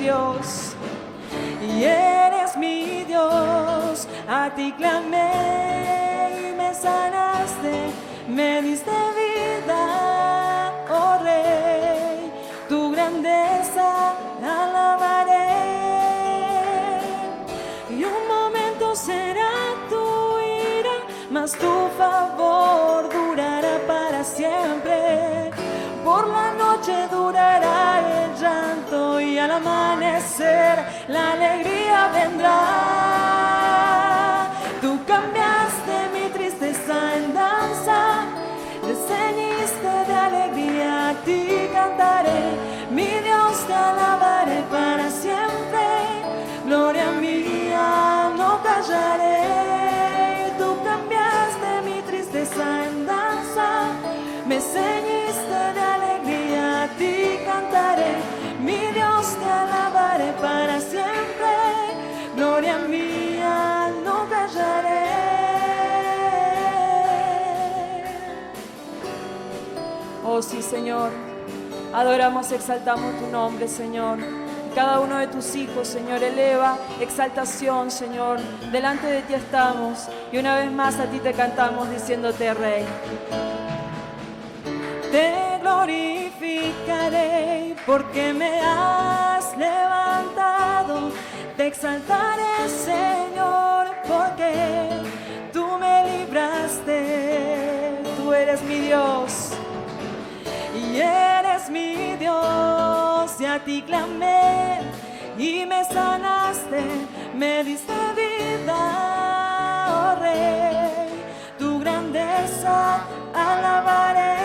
Dios y eres mi Dios. A ti clamé y me sanaste, me diste vida, oh Rey, tu grandeza alabaré. Y un momento será tu ira, mas tu favor durará para siempre. Por la noche durará el llanto y al amanecer la alegría vendrá. Tú cambiaste mi tristeza en danza, me ceñiste de alegría, a ti cantaré, mi Dios te alabaré para siempre. Gloria mía, no callaré. Tú cambiaste mi tristeza en danza, me ceñiste de alegría, a ti cantaré, mi Dios te alabaré para siempre. Gloria mía, no callaré. Oh sí, Señor, adoramos, exaltamos tu nombre, Señor. Cada uno de tus hijos, Señor, eleva exaltación, Señor. Delante de ti estamos y una vez más a ti te cantamos diciéndote Rey. Te glorificaré porque me has levantado. Te exaltaré, Señor, porque tú me libraste. Tú eres mi Dios y eres mi Dios. Y a ti clamé y me sanaste, me diste vida, oh Rey, tu grandeza alabaré.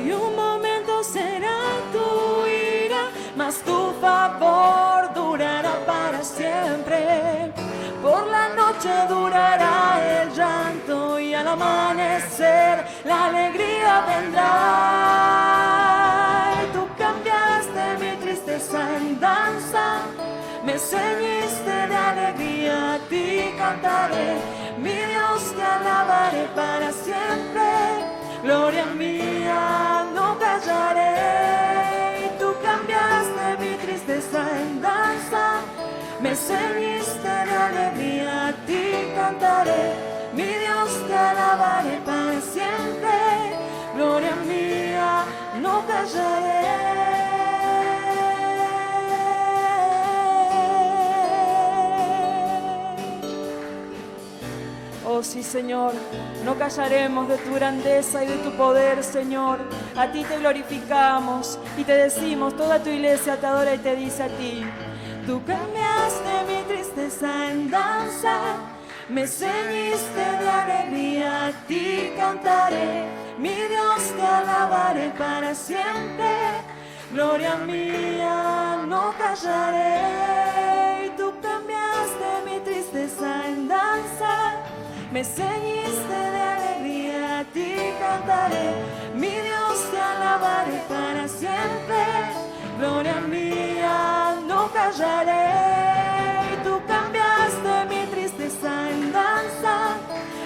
Y un momento será tu ira, mas tu favor durará para siempre. Por la noche durará el llanto y al amanecer la alegría vendrá. Y tú cambiaste mi tristeza en danza, me ceñiste de alegría, a ti cantaré, mi Dios te alabaré para siempre. Gloria mía, no callaré. Y tú cambiaste mi tristeza en danza, me ceñiste de alegría, a ti cantaré, mi Dios te alabaré para siempre. Gloria mía, no callaré. Oh sí, Señor, no callaremos de tu grandeza y de tu poder, Señor. A ti te glorificamos y te decimos, toda tu iglesia te adora y te dice a ti. Tú cambiaste mi tristeza en danza, me ceñiste de alegría, a ti cantaré, mi Dios te alabaré para siempre. Gloria mía, no callaré. Y tú cambiaste mi tristeza en danza, me ceñiste de alegría, a ti cantaré, mi Dios te alabaré para siempre. Gloria mía, no callaré. Y tú cambiaste mi tristeza en danza,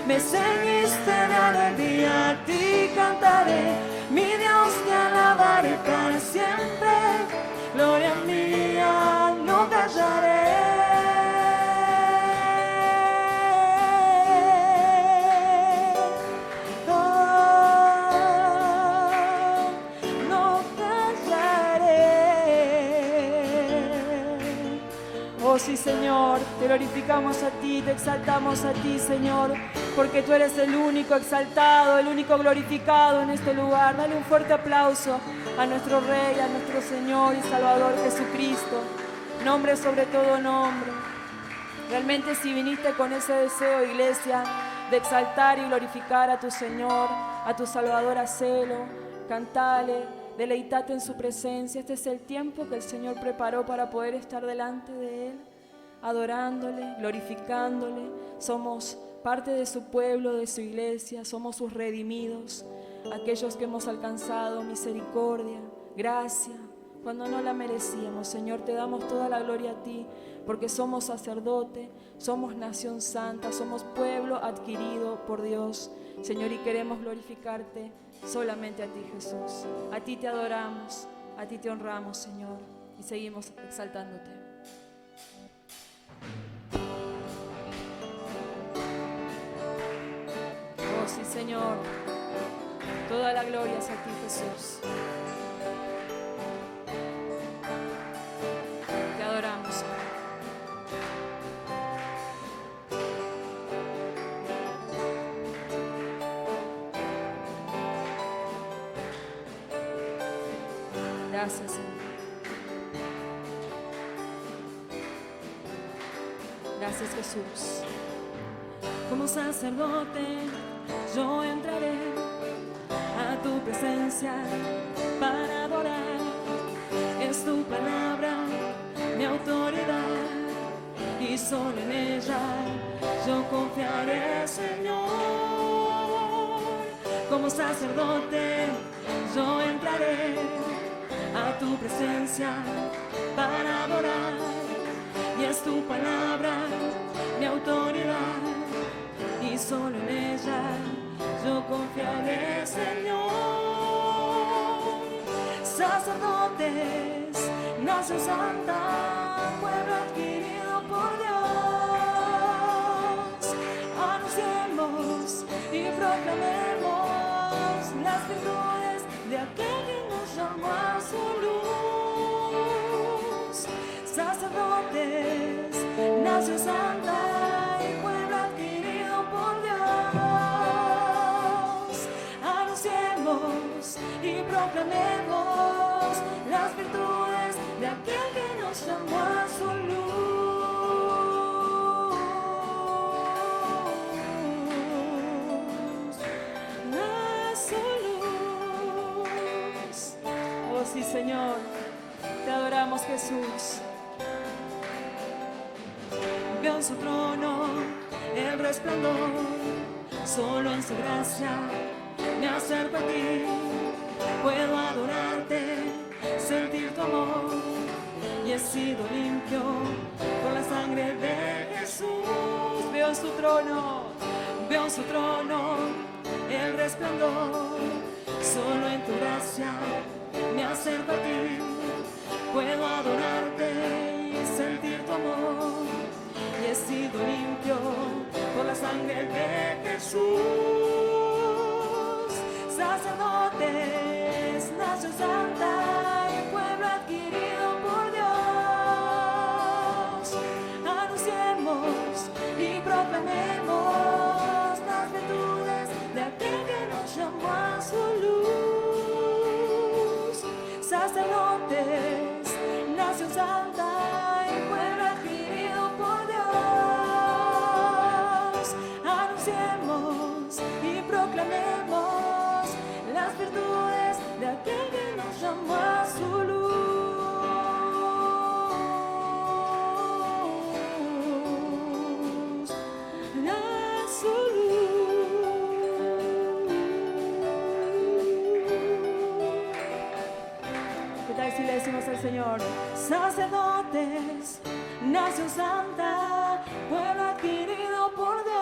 me ceñiste de alegría, a ti cantaré, mi Dios te alabaré para siempre. Gloria mía, no callaré. Sí, Señor, te glorificamos a ti, te exaltamos a ti, Señor, porque tú eres el único exaltado, el único glorificado en este lugar. Dale un fuerte aplauso a nuestro Rey, a nuestro Señor y Salvador Jesucristo, nombre sobre todo nombre. Realmente si viniste con ese deseo, iglesia, de exaltar y glorificar a tu Señor, a tu Salvador, hacelo, cantale, deleitate en su presencia. Este es el tiempo que el Señor preparó para poder estar delante de Él, adorándole, glorificándole. Somos parte de su pueblo, de su iglesia, somos sus redimidos, aquellos que hemos alcanzado misericordia, gracia, cuando no la merecíamos. Señor, te damos toda la gloria a ti, porque somos sacerdote, somos nación santa, somos pueblo adquirido por Dios, Señor, y queremos glorificarte solamente a ti, Jesús. A ti te adoramos, a ti te honramos, Señor. y seguimos exaltándote. Oh sí, Señor, toda la gloria es a ti, Jesús. Te adoramos, Señor. Gracias, Señor. Gracias, Jesús. Como sacerdote yo entraré a tu presencia para adorar. Es tu palabra, mi autoridad, y solo en ella yo confiaré, Señor. Como sacerdote yo entraré a tu presencia para adorar, y es tu palabra mi autoridad, y solo en ella yo confiaré, Señor. Sacerdotes, nación santa, pueblo adquirido por Dios, anunciemos y proclamemos las virtudes de aquel que nos llamó a su luz. Sacerdotes, nación santa y pueblo adquirido por Dios, anunciemos y proclamemos las virtudes de aquel que nos llamó a su luz. A su luz. Oh sí, Señor, te adoramos, Jesús. Veo en su trono el resplandor, solo en su gracia me acerco a ti. Puedo adorarte, sentir tu amor, y he sido limpio por la sangre de Jesús. Veo en su trono, veo en su trono el resplandor, solo en tu gracia me acerco a ti. Puedo adorarte y sentir tu amor, y he sido limpio por la sangre de Jesús. Sacerdotes, nación santa y pueblo adquirido por Dios, anunciemos y proclamemos las virtudes de aquel que nos llamó a su luz. Sacerdotes, nación santa y pueblo adquirido por Dios, anunciemos y proclamemos las virtudes de aquel que nos llamó a su luz. A su luz. ¿qué tal si le decimos al Señor? Sacerdotes, nación santa, pueblo adquirido por Dios,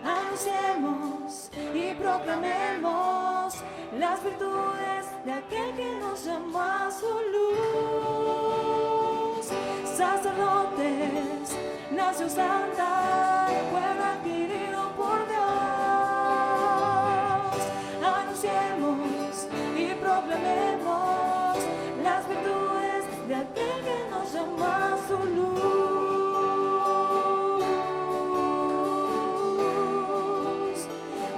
anunciemos y proclamemos las virtudes de aquel que nos llamó a su luz. Sacerdotes, nación santa, pueblo adquirido por Dios, anunciemos y proclamemos las virtudes de aquel que nos llamó a su luz,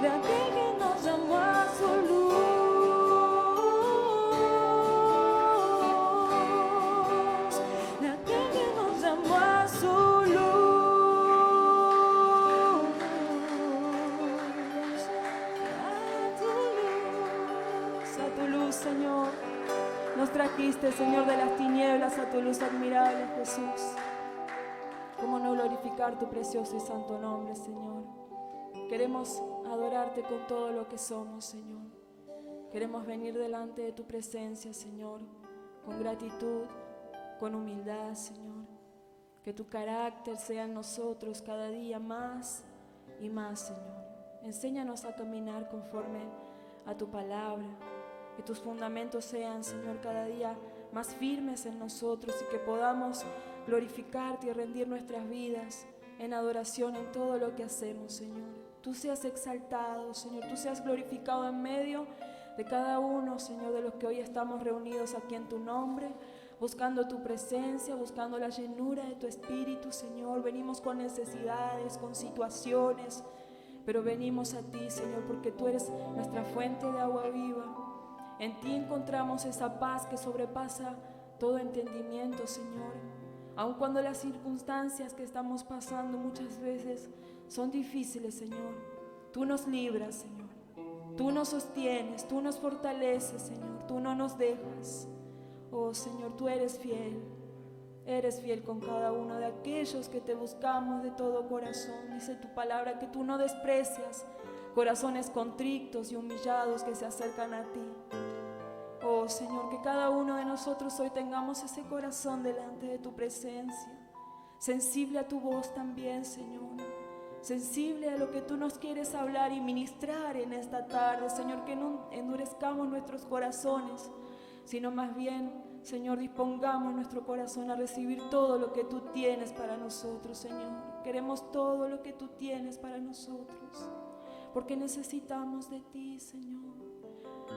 de aquel que nos llamó a su luz, de aquel que nos llamó a su luz, A tu luz, Señor. Nos trajiste, Señor, de las tinieblas a tu luz admirable, Jesús. ¿Cómo no glorificar tu precioso y santo nombre, Señor? Queremos adorarte con todo lo que somos, Señor. Queremos venir delante de tu presencia, Señor, con gratitud, con humildad, Señor. Que tu carácter sea en nosotros cada día más y más, Señor. Enséñanos a caminar conforme a tu palabra. Que tus fundamentos sean, Señor, cada día más firmes en nosotros y que podamos glorificarte y rendir nuestras vidas en adoración en todo lo que hacemos, Señor. Tú seas exaltado, Señor, tú seas glorificado en medio de cada uno, Señor, de los que hoy estamos reunidos aquí en tu nombre, buscando tu presencia, buscando la llenura de tu Espíritu, Señor. Venimos con necesidades, con situaciones, pero venimos a ti, Señor, porque tú eres nuestra fuente de agua viva. En ti encontramos esa paz que sobrepasa todo entendimiento, Señor. Aun cuando las circunstancias que estamos pasando muchas veces son difíciles, Señor, tú nos libras, Señor. Tú nos sostienes, tú nos fortaleces, Señor. Tú no nos dejas. Oh, Señor, tú eres fiel. Eres fiel con cada uno de aquellos que te buscamos de todo corazón. Dice tu palabra que tú no desprecias corazones contritos y humillados que se acercan a ti. Oh, Señor, que cada uno de nosotros hoy tengamos ese corazón delante de tu presencia, sensible a tu voz también, Señor, sensible a lo que tú nos quieres hablar y ministrar en esta tarde, Señor, que no endurezcamos nuestros corazones, sino más bien, Señor, dispongamos nuestro corazón a recibir todo lo que tú tienes para nosotros, Señor. Queremos todo lo que tú tienes para nosotros, porque necesitamos de ti, Señor,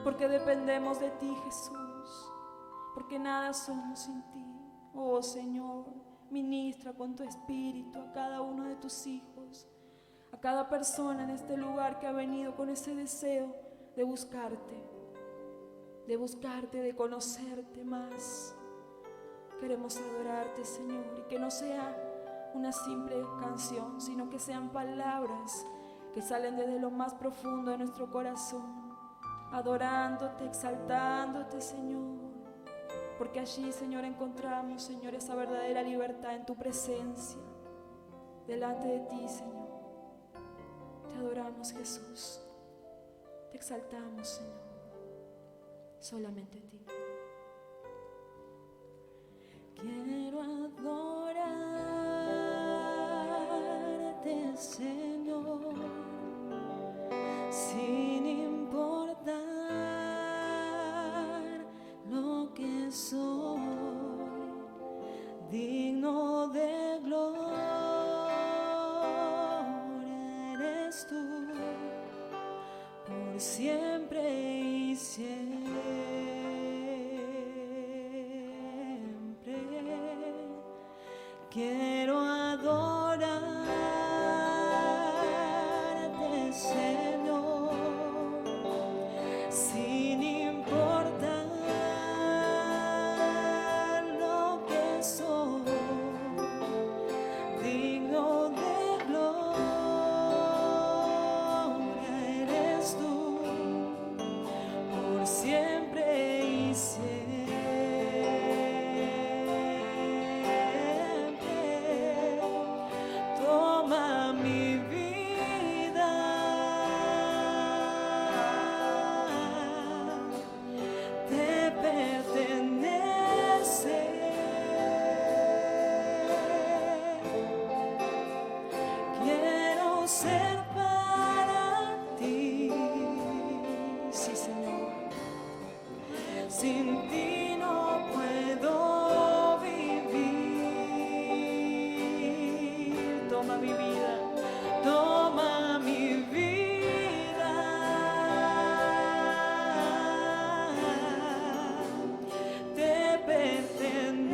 porque dependemos de ti, Jesús, porque nada somos sin ti. Oh, Señor, ministra con tu Espíritu a cada uno de tus hijos, a cada persona en este lugar que ha venido con ese deseo de buscarte, de conocerte más. Queremos adorarte, Señor, y que no sea una simple canción, sino que sean palabras que salen desde lo más profundo de nuestro corazón, adorándote, exaltándote, Señor, porque allí, Señor, encontramos, Señor, esa verdadera libertad en tu presencia, delante de ti, Señor. Te adoramos, Jesús, te exaltamos, Señor, solamente a ti. Quiero adorarte, Señor, sin importar lo que soy, digno de gloria eres tú, por siempre y siempre. Quiero adorarte, Señor, sin importar lo que soy, digno de gloria eres tú, por siempre y siempre. Toma mi vida, te pertenece. Quiero ser para ti, sí, Señor. Sin ti no puedo vivir. Toma mi vida, toma mi vida, te pertenece.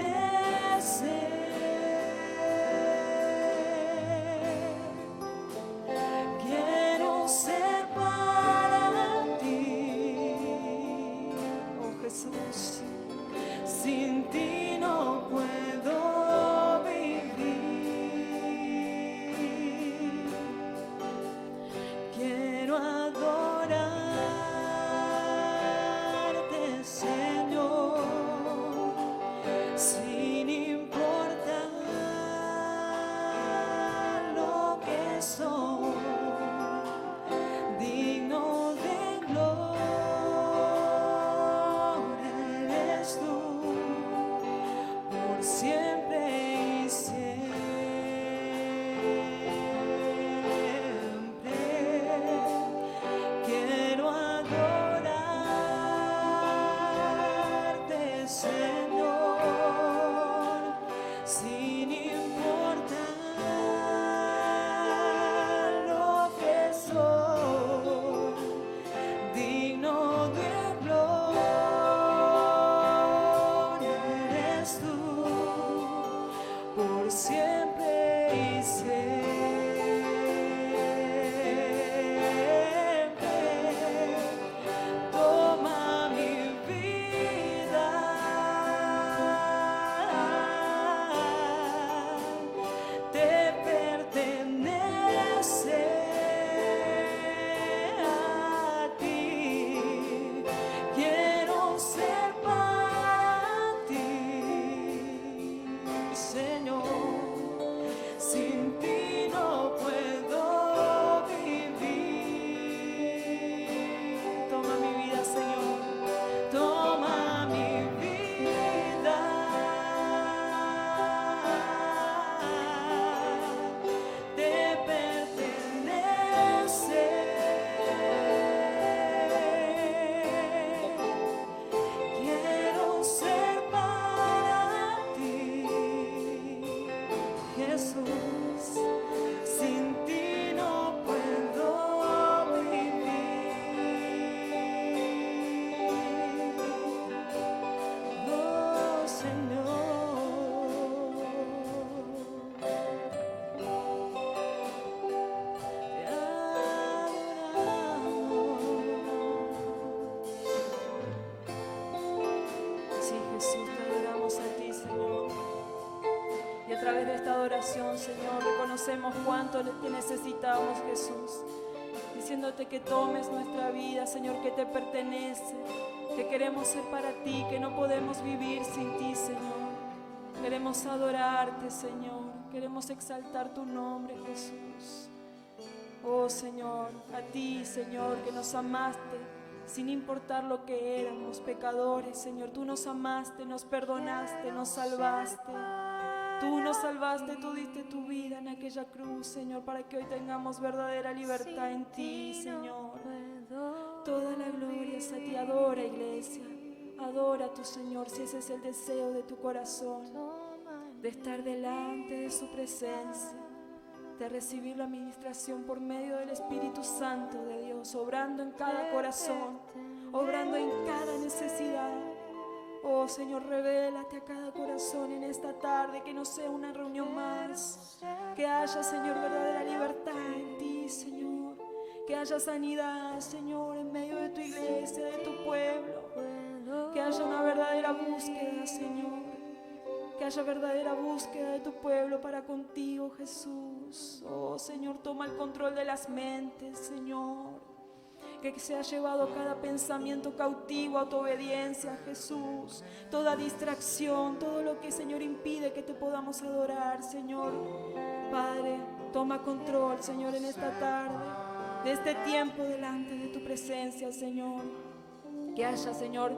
reconocemos cuánto te necesitamos, Jesús. Diciéndote que tomes nuestra vida, Señor, que te pertenece, que queremos ser para ti, que no podemos vivir sin ti, Señor. Queremos adorarte, Señor. Queremos exaltar tu nombre, Jesús. Oh, Señor, a ti, Señor, que nos amaste sin importar lo que éramos, pecadores, Señor. Tú nos amaste, nos perdonaste, nos salvaste. Tú nos salvaste, tú diste tu vida en aquella cruz, Señor, para que hoy tengamos verdadera libertad en ti, Señor. Toda la gloria es a ti. Adora, iglesia. Adora a tu Señor, si ese es el deseo de tu corazón, de estar delante de su presencia, de recibir la administración por medio del Espíritu Santo de Dios, obrando en cada corazón, obrando en cada necesidad. Oh, Señor, revélate a cada corazón en esta tarde, que no sea una reunión más, que haya, Señor, verdadera libertad en ti, Señor, que haya sanidad, Señor, en medio de tu iglesia, de tu pueblo, que haya una verdadera búsqueda, Señor, que haya verdadera búsqueda de tu pueblo para contigo, Jesús. Oh, Señor, toma el control de las mentes, Señor, que se ha llevado cada pensamiento cautivo a tu obediencia, Jesús. Toda distracción, todo lo que, Señor, impide que te podamos adorar, Señor. Padre, toma control, Señor, en esta tarde, de este tiempo delante de tu presencia, Señor. Que haya, Señor,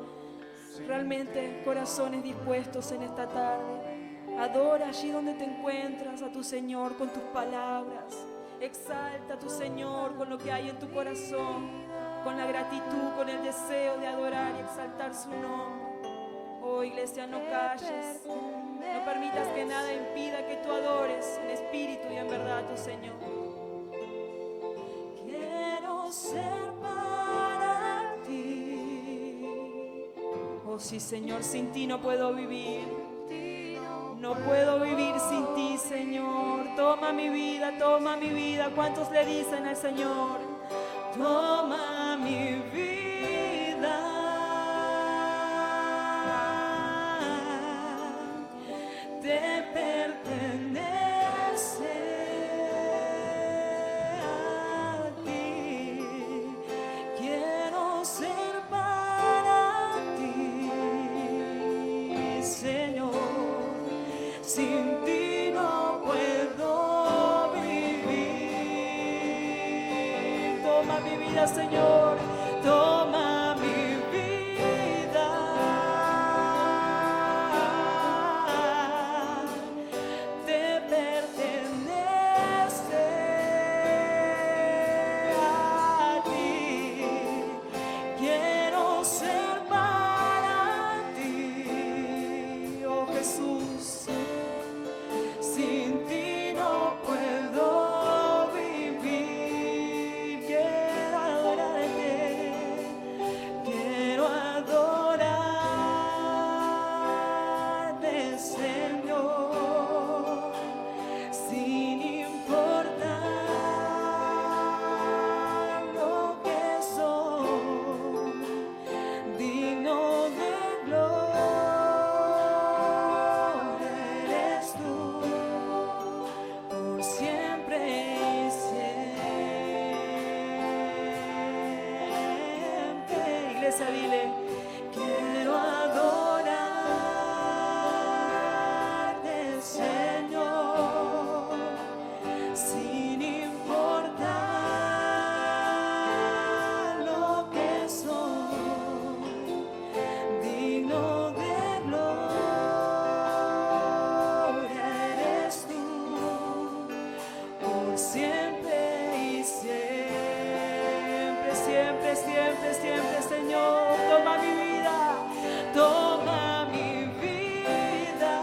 realmente corazones dispuestos en esta tarde. Adora allí donde te encuentras a tu Señor con tus palabras. Exalta a tu Señor con lo que hay en tu corazón, con la gratitud, con el deseo de adorar y exaltar su nombre. Oh, iglesia, no calles, no permitas que nada impida que tú adores en espíritu y en verdad a tu Señor. Quiero ser para ti. Oh, sí, Señor, sin ti no puedo vivir. No puedo vivir sin ti, Señor. Toma mi vida, toma mi vida. ¿Cuántos le dicen al Señor? Toma mi vida. Te pertenece a ti. Quiero ser para ti, Señor. Sin ti no puedo vivir. Toma mi vida, Señor. Toma mi vida. Te pertenece a ti. Quiero ser para ti, oh Jesús. Sin ti no puedo vivir. Quiero adorarte, quiero adorarte, Señor, sin importar lo que soy, digno de gloria eres tú. Por siempre y siempre. Iglesia, dile, quiero adorarte, Señor, sin importar lo que soy, digno de gloria eres tú. Por siempre y siempre, siempre, siempre, siempre, Señor. Toma mi vida, toma mi vida.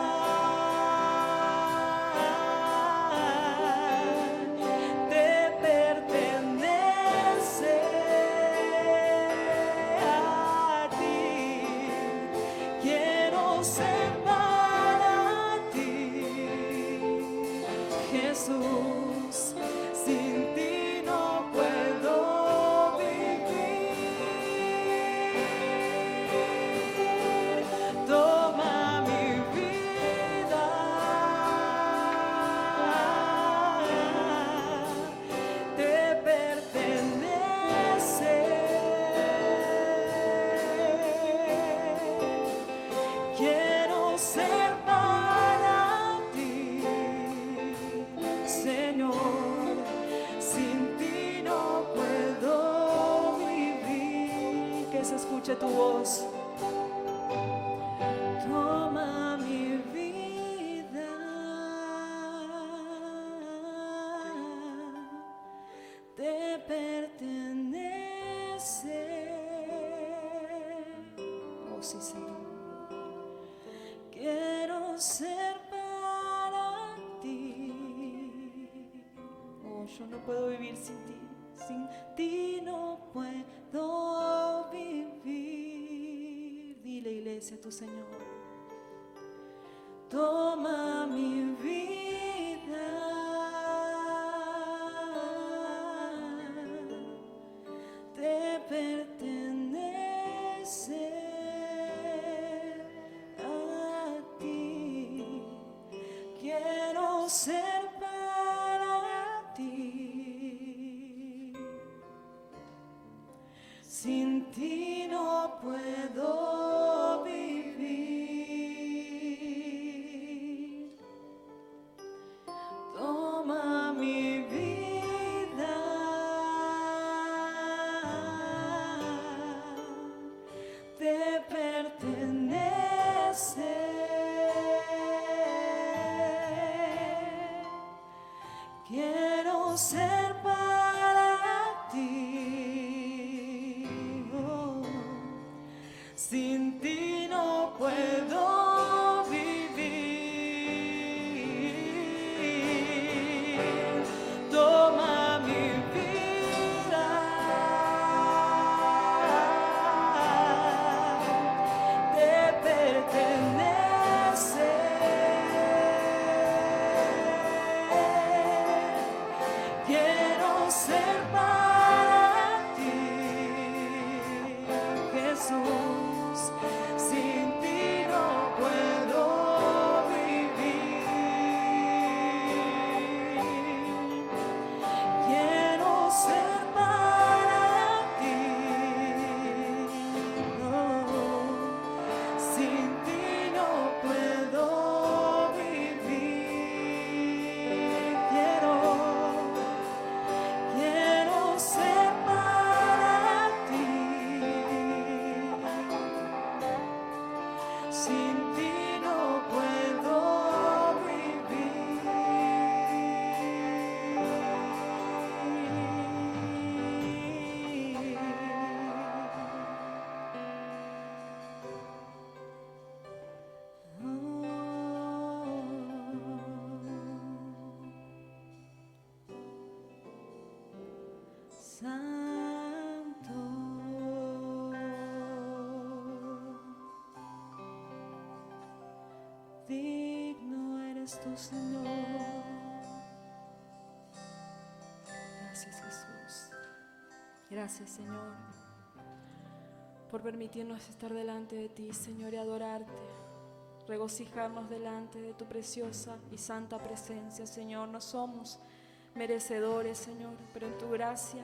Te pertenece a ti. Quiero ser para ti, Jesús. Sin ti no puedo vivir. escuche tu voz. Toma mi vida, te pertenece. Oh, sí, Señor. Quiero ser para ti. Oh, yo no puedo vivir sin ti. Sin ti no puedo vivir. Dile, iglesia, a tu Señor. Toma mi vida, te pertenece a ti. Quiero ser para ti. Sin ti no puedo vivir. Toma mi vida, te pertenece. Quiero ser para ti. Oh. Sin ti no puedo vivir. Toma mi vida, te pertenece. Quiero ser para ti, Jesús. Sin ti no puedo vivir. Quiero ser para ti. Oh, sin ti no puedo vivir. Quiero ser para ti. Sin ti no puedo Santo, digno eres tú, Señor. Gracias, Jesús. Gracias, Señor, por permitirnos estar delante de ti, Señor, y adorarte. Regocijarnos delante de tu preciosa y santa presencia, Señor. No somos merecedores, Señor, pero en tu gracia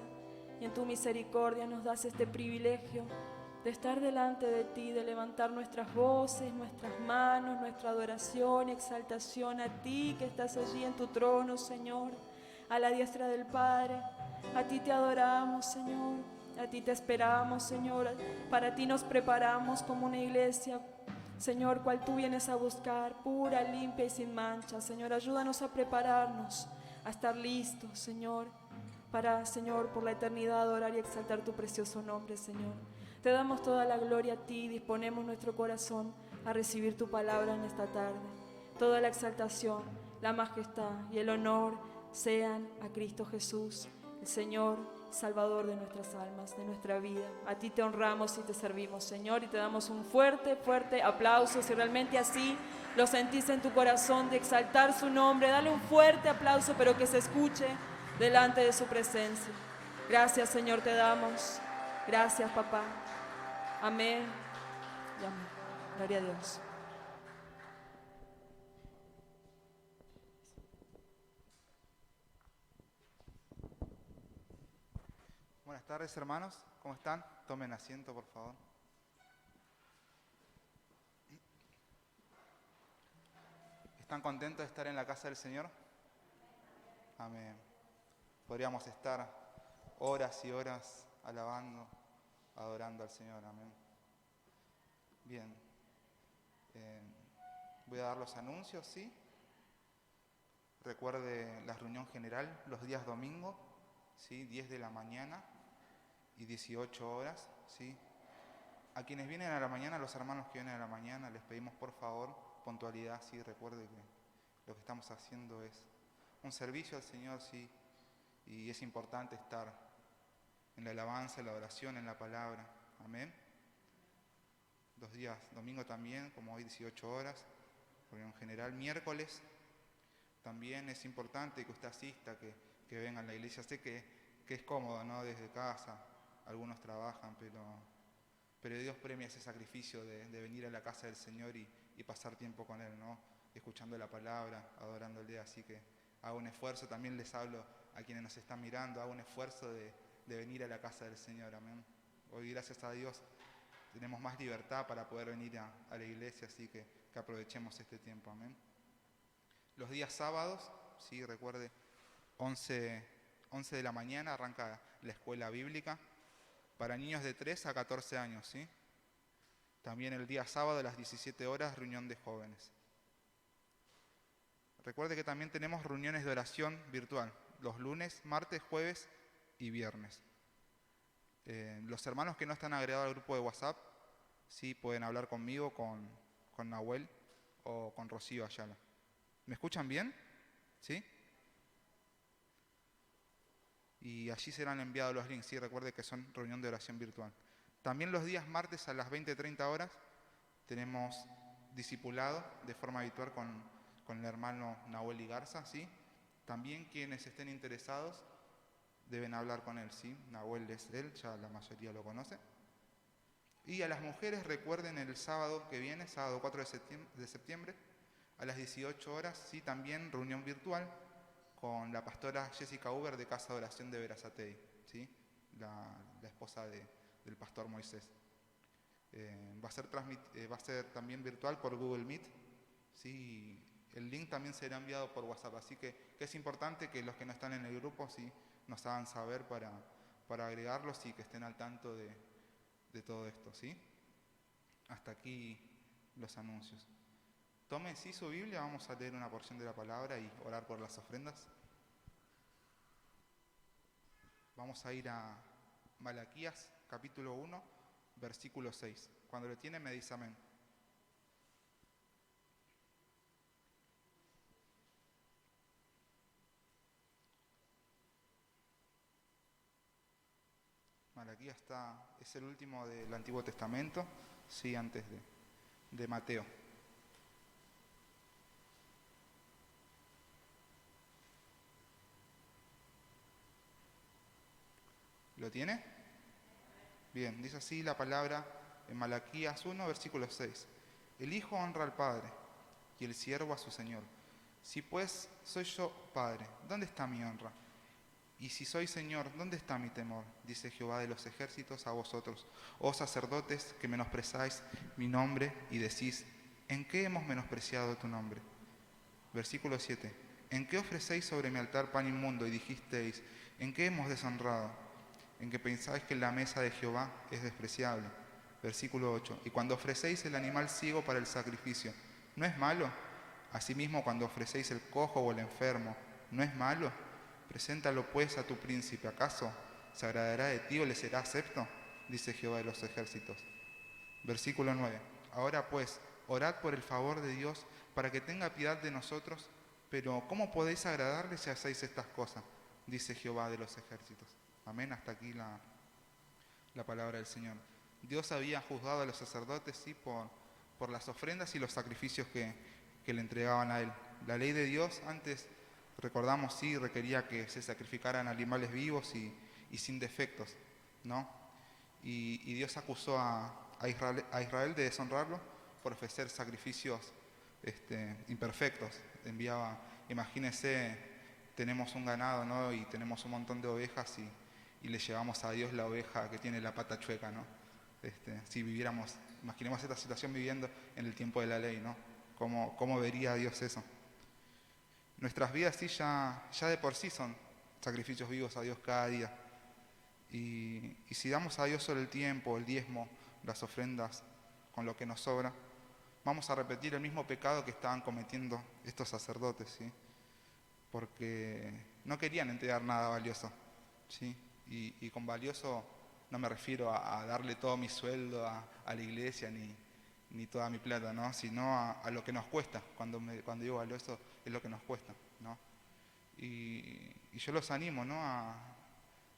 y en tu misericordia nos das este privilegio de estar delante de ti, de levantar nuestras voces, nuestras manos, nuestra adoración y exaltación a ti que estás allí en tu trono, Señor, a la diestra del Padre. A ti te adoramos, Señor, a ti te esperamos, Señor, para ti nos preparamos como una iglesia, Señor, cual tú vienes a buscar, pura, limpia y sin mancha. Señor, ayúdanos a prepararnos, a estar listos, Señor, para, Señor, por la eternidad adorar y exaltar tu precioso nombre, Señor. Te damos toda la gloria a ti, disponemos nuestro corazón a recibir tu palabra en esta tarde. Toda la exaltación, la majestad y el honor sean a Cristo Jesús, el Señor, Salvador de nuestras almas, de nuestra vida. A ti te honramos y te servimos, Señor, y te damos un fuerte, fuerte aplauso. Si realmente así lo sentís en tu corazón de exaltar su nombre, dale un fuerte aplauso, pero que se escuche delante de su presencia. Gracias, Señor, te damos. Gracias, papá. Amén y amén. Gloria a Dios. Buenas tardes, hermanos. ¿Cómo están? Tomen asiento, por favor. ¿Están contentos de estar en la casa del Señor? Amén. Podríamos estar horas y horas alabando, adorando al Señor. Amén. Bien. Voy a dar los anuncios, ¿sí? Recuerde la reunión general los días domingo, ¿sí? 10 de la mañana y 18 horas, ¿sí? A quienes vienen a la mañana, los hermanos que vienen a la mañana, les pedimos por favor puntualidad, ¿sí? Recuerde que lo que estamos haciendo es un servicio al Señor, ¿sí? Y es importante estar en la alabanza, en la oración, en la palabra. Amén. Los días domingo también, como hoy 18 horas, reunión general. Miércoles también es importante que usted asista, que venga a la iglesia. Sé que es cómodo, ¿no? Desde casa, algunos trabajan, pero Dios premia ese sacrificio de venir a la casa del Señor y pasar tiempo con Él, ¿no? Escuchando la palabra, adorándole. Así que hago un esfuerzo, también les hablo a quienes nos están mirando, hago un esfuerzo de venir a la casa del Señor, amén. Hoy, gracias a Dios, tenemos más libertad para poder venir a la iglesia, así que aprovechemos este tiempo, amén. Los días sábados, sí, recuerde, 11 de la mañana arranca la escuela bíblica para niños de 3 a 14 años, ¿sí? También el día sábado a las 17 horas, reunión de jóvenes. Recuerde que también tenemos reuniones de oración virtual, los lunes, martes, jueves y viernes. Los hermanos que no están agregados al grupo de WhatsApp, sí pueden hablar conmigo, con Nahuel o con Rocío Ayala. ¿Me escuchan bien? ¿Sí? Y allí serán enviados los links, sí, recuerde que son reunión de oración virtual. También los días martes a las 20:30 horas tenemos discipulado de forma habitual con el hermano Nahuel Garza, ¿sí? También quienes estén interesados deben hablar con él, ¿sí? Nahuel es él, ya la mayoría lo conoce. Y a las mujeres recuerden el sábado que viene, sábado 4 de septiembre, a las 18 horas, ¿sí? También reunión virtual con la pastora Jessica Uber de Casa de Oración de Berazategui, ¿sí? La esposa del pastor Moisés. Va a ser también virtual por Google Meet, ¿sí? El link también será enviado por WhatsApp, así que es importante que los que no están en el grupo, ¿sí? Nos hagan saber para agregarlos y que estén al tanto de todo esto, ¿sí? Hasta aquí los anuncios. Tomen sí su Biblia, vamos a leer una porción de la palabra y orar por las ofrendas. Vamos a ir a Malaquías, capítulo 1, versículo 6. Cuando lo tienen me dice amén. Malaquías es el último del Antiguo Testamento, sí, antes de Mateo. ¿Lo tiene? Bien, dice así la palabra en Malaquías 1, versículo 6. El Hijo honra al Padre y el siervo a su Señor. Si pues soy yo Padre, ¿dónde está mi honra? Y si soy Señor, ¿dónde está mi temor? Dice Jehová de los ejércitos a vosotros, oh sacerdotes, que menospreciáis mi nombre y decís, ¿en qué hemos menospreciado tu nombre? Versículo 7. ¿En qué ofrecéis sobre mi altar pan inmundo y dijisteis, ¿en qué hemos deshonrado? En que pensáis que la mesa de Jehová es despreciable. Versículo 8. Y cuando ofrecéis el animal ciego para el sacrificio, ¿no es malo? Asimismo, cuando ofrecéis el cojo o el enfermo, ¿no es malo? Preséntalo pues a tu príncipe. ¿Acaso se agradará de ti o le será acepto? Dice Jehová de los ejércitos. Versículo 9. Ahora pues, orad por el favor de Dios para que tenga piedad de nosotros, pero ¿cómo podéis agradarle si hacéis estas cosas? Dice Jehová de los ejércitos. Amén, hasta aquí la palabra del Señor. Dios había juzgado a los sacerdotes, sí, por las ofrendas y los sacrificios que le entregaban a Él. La ley de Dios antes, recordamos, sí, requería que se sacrificaran animales vivos y sin defectos, ¿no? Y Dios acusó a Israel de deshonrarlo por ofrecer sacrificios imperfectos. Imagínense, tenemos un ganado, ¿no? Y tenemos un montón de ovejas y le llevamos a Dios la oveja que tiene la pata chueca, ¿no? Si viviéramos, imaginemos esta situación viviendo en el tiempo de la ley, ¿no? ¿Cómo vería Dios eso? Nuestras vidas sí ya de por sí son sacrificios vivos a Dios cada día. Y si damos a Dios solo el tiempo, el diezmo, las ofrendas, con lo que nos sobra, vamos a repetir el mismo pecado que estaban cometiendo estos sacerdotes, ¿sí? Porque no querían entregar nada valioso, ¿sí? Y con valioso no me refiero a darle todo mi sueldo a la iglesia ni toda mi plata, ¿no? Sino a lo que nos cuesta. Cuando digo valioso es lo que nos cuesta, ¿no? Y yo los animo, ¿no?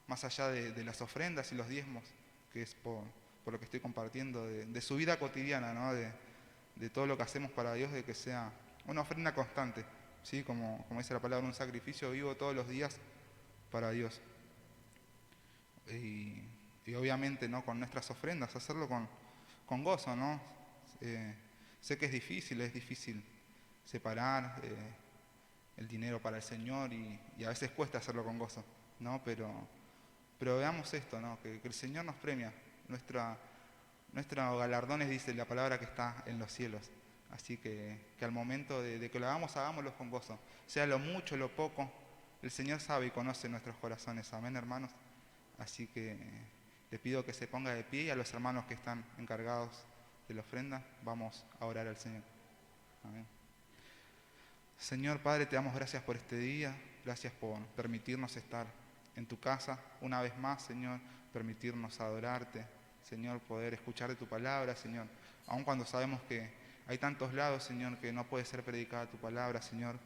Más allá de las ofrendas y los diezmos, que es por lo que estoy compartiendo, de su vida cotidiana, ¿no? De todo lo que hacemos para Dios, de que sea una ofrenda constante, ¿sí? Como dice la palabra, un sacrificio vivo todos los días para Dios. Y obviamente, ¿no? Con nuestras ofrendas, hacerlo con gozo, ¿no? Sé que es difícil separar el dinero para el Señor y a veces cuesta hacerlo con gozo, ¿no? Pero veamos esto, ¿no? Que el Señor nos premia. Nuestro galardones, dice la palabra, que está en los cielos. Así que al momento de que lo hagamos, hagámoslo con gozo. Sea lo mucho, lo poco, el Señor sabe y conoce nuestros corazones. Amén, hermanos. Así que le pido que se ponga de pie, y a los hermanos que están encargados de la ofrenda, vamos a orar al Señor. Amén. Señor Padre, te damos gracias por este día, gracias por permitirnos estar en tu casa una vez más, Señor, permitirnos adorarte, Señor, poder escuchar de tu palabra, Señor, aun cuando sabemos que hay tantos lados, Señor, que no puede ser predicada tu palabra, Señor.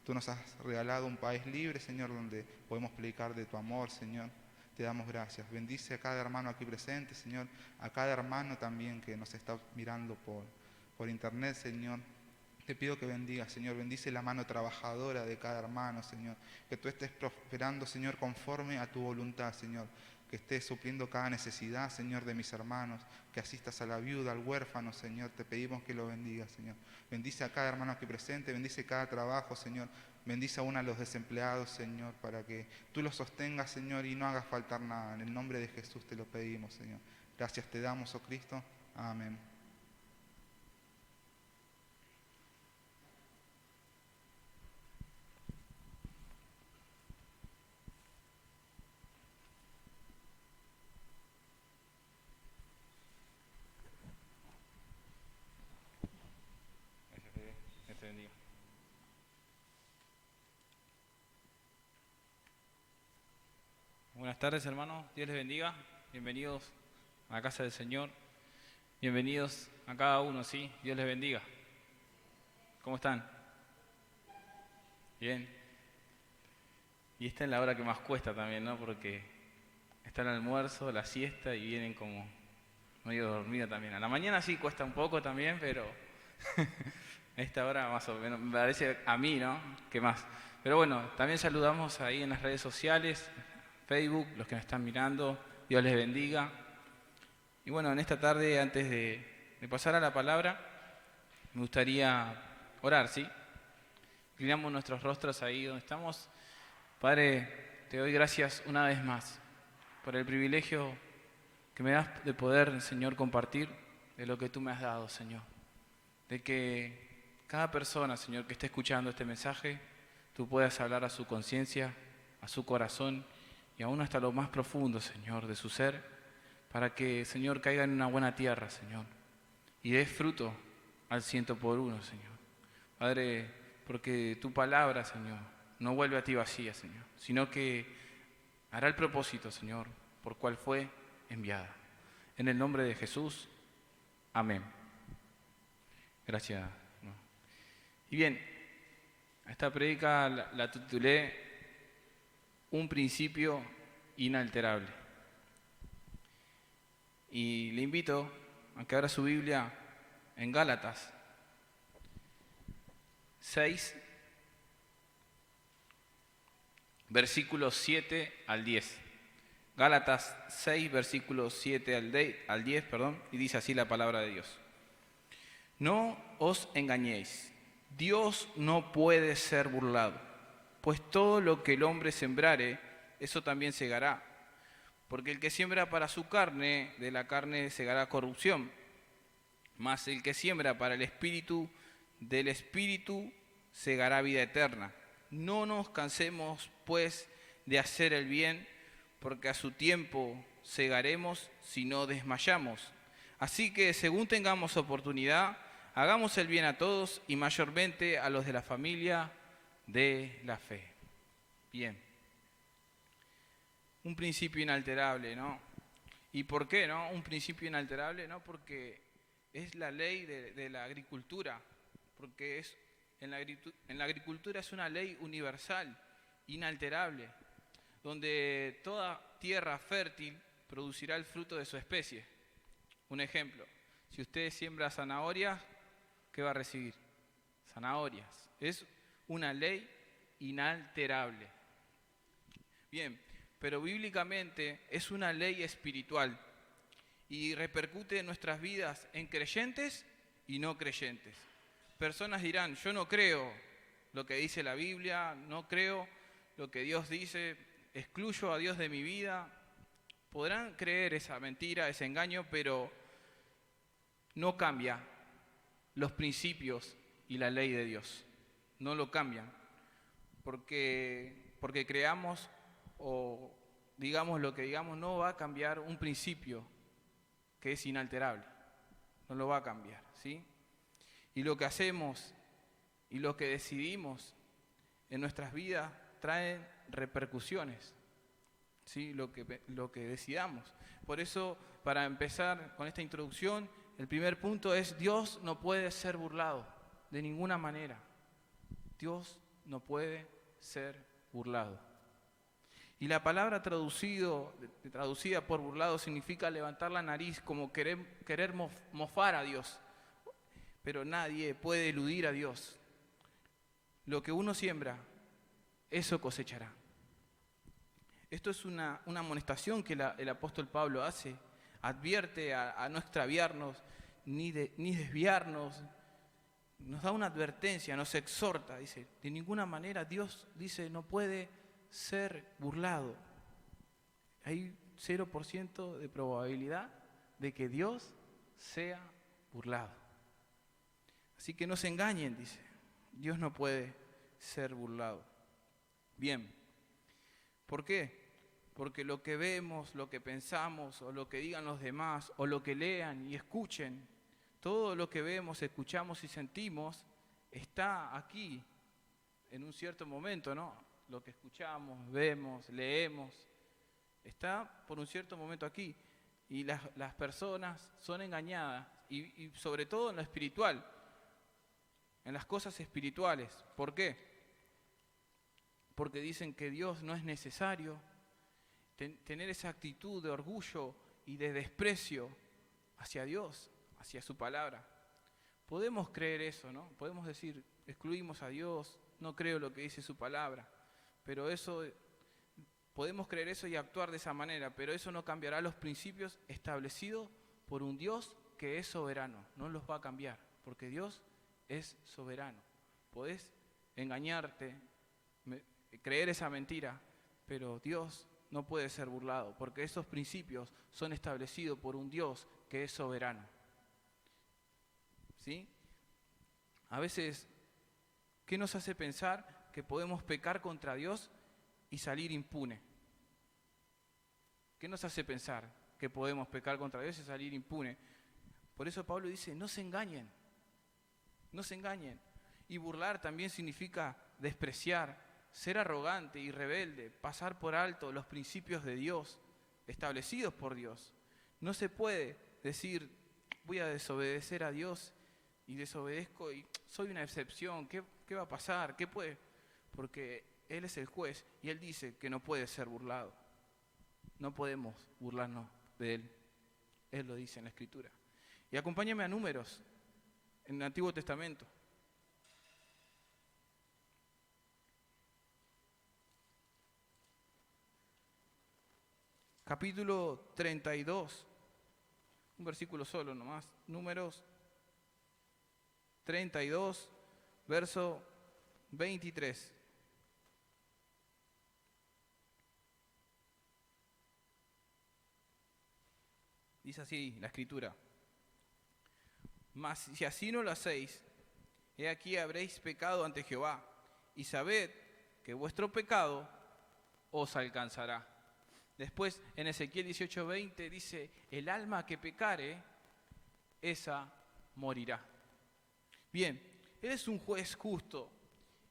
Tú nos has regalado un país libre, Señor, donde podemos predicar de tu amor, Señor. Te damos gracias. Bendice a cada hermano aquí presente, Señor, a cada hermano también que nos está mirando por internet, Señor. Te pido que bendiga, Señor, bendice la mano trabajadora de cada hermano, Señor, que tú estés prosperando, Señor, conforme a tu voluntad, Señor, que estés supliendo cada necesidad, Señor, de mis hermanos, que asistas a la viuda, al huérfano, Señor, te pedimos que lo bendiga, Señor. Bendice a cada hermano aquí presente, bendice cada trabajo, Señor, bendice aún a los desempleados, Señor, para que tú los sostengas, Señor, y no hagas faltar nada. En el nombre de Jesús te lo pedimos, Señor. Gracias te damos, oh Cristo. Amén. Dios te bendiga. Buenas tardes, hermanos. Dios les bendiga. Bienvenidos a la casa del Señor. Bienvenidos a cada uno, ¿sí? Dios les bendiga. ¿Cómo están? Bien. Y esta es la hora que más cuesta también, ¿no? Porque está el almuerzo, la siesta y vienen como medio dormidos también. A la mañana sí cuesta un poco también, pero a esta hora más o menos, me parece a mí, ¿no? ¿Qué más? Pero bueno, también saludamos ahí en las redes sociales, Facebook, los que nos están mirando. Dios les bendiga. Y bueno, en esta tarde, antes de pasar a la palabra, me gustaría orar, ¿sí? Inclinamos nuestros rostros ahí donde estamos. Padre, te doy gracias una vez más por el privilegio que me das de poder, Señor, compartir de lo que tú me has dado, Señor. De que cada persona, Señor, que esté escuchando este mensaje, tú puedas hablar a su conciencia, a su corazón y aún hasta lo más profundo, Señor, de su ser, para que, Señor, caiga en una buena tierra, Señor, y dé fruto al 100 por 1, Señor. Padre, porque tu palabra, Señor, no vuelve a ti vacía, Señor, sino que hará el propósito, Señor, por cual fue enviada. En el nombre de Jesús, amén. Gracias. Y bien, esta prédica la titulé Un principio inalterable. Y le invito a que abra su Biblia en Gálatas 6, versículos 7 al 10. Gálatas 6, versículos 7 al 10, y dice así la palabra de Dios. No os engañéis, Dios no puede ser burlado, pues todo lo que el hombre sembrare, eso también segará. Porque el que siembra para su carne, de la carne segará corrupción, mas el que siembra para el Espíritu, del Espíritu segará vida eterna. No nos cansemos, pues, de hacer el bien, porque a su tiempo segaremos si no desmayamos. Así que, según tengamos oportunidad, hagamos el bien a todos y mayormente a los de la familia de la fe. Bien. Un principio inalterable, ¿no? ¿Y por qué, no? Un principio inalterable, ¿no? Porque es la ley de la agricultura, porque en la agricultura es una ley universal, inalterable, donde toda tierra fértil producirá el fruto de su especie. Un ejemplo, si usted siembra zanahorias, ¿qué va a recibir? Zanahorias. Es una ley inalterable. Bien, pero bíblicamente es una ley espiritual y repercute en nuestras vidas en creyentes y no creyentes. Personas dirán, yo no creo lo que dice la Biblia, no creo lo que Dios dice, excluyo a Dios de mi vida. Podrán creer esa mentira, ese engaño, pero no cambia los principios y la ley de Dios. No lo cambian. Porque creamos o digamos lo que digamos, no va a cambiar un principio que es inalterable. No lo va a cambiar, ¿sí? Y lo que hacemos y lo que decidimos en nuestras vidas traen repercusiones, ¿sí? Lo que decidamos. Por eso, para empezar con esta introducción, el primer punto es: Dios no puede ser burlado de ninguna manera. Dios no puede ser burlado. Y la palabra traducida por burlado significa levantar la nariz, como querer mofar a Dios. Pero nadie puede eludir a Dios. Lo que uno siembra, eso cosechará. Esto es una amonestación que el apóstol Pablo hace. Advierte a no extraviarnos, ni desviarnos. Nos da una advertencia, nos exhorta. Dice, de ninguna manera Dios, dice, no puede ser burlado. Hay 0% de probabilidad de que Dios sea burlado. Así que no se engañen, dice. Dios no puede ser burlado. Bien. ¿Por qué? Porque lo que vemos, lo que pensamos, o lo que digan los demás, o lo que lean y escuchen, todo lo que vemos, escuchamos y sentimos está aquí en un cierto momento, ¿no? Lo que escuchamos, vemos, leemos, está por un cierto momento aquí. Y las personas son engañadas, y sobre todo en lo espiritual, en las cosas espirituales. ¿Por qué? Porque dicen que Dios no es necesario. Tener esa actitud de orgullo y de desprecio hacia Dios, hacia su palabra. Podemos creer eso, ¿no? Podemos decir, excluimos a Dios, no creo lo que dice su palabra, pero eso, podemos creer eso y actuar de esa manera, pero eso no cambiará los principios establecidos por un Dios que es soberano. No los va a cambiar, porque Dios es soberano. Podés engañarte, creer esa mentira, pero Dios no puede ser burlado, porque esos principios son establecidos por un Dios que es soberano. ¿Sí? A veces, ¿qué nos hace pensar que podemos pecar contra Dios y salir impune? ¿Qué nos hace pensar que podemos pecar contra Dios y salir impune? Por eso Pablo dice, no se engañen, no se engañen. Y burlar también significa despreciar, ser arrogante y rebelde, pasar por alto los principios de Dios, establecidos por Dios. No se puede decir, voy a desobedecer a Dios y desobedezco y soy una excepción. ¿Qué va a pasar? ¿Qué puede? Porque Él es el juez y Él dice que no puede ser burlado. No podemos burlarnos de Él. Él lo dice en la Escritura. Y acompáñame a Números, en el Antiguo Testamento. Capítulo 32, un versículo solo nomás, Números 32, verso 23. Dice así la Escritura: mas si así no lo hacéis, he aquí habréis pecado ante Jehová, y sabed que vuestro pecado os alcanzará. Después en Ezequiel 18:20 dice, el alma que pecare, esa morirá. Bien, Él es un juez justo,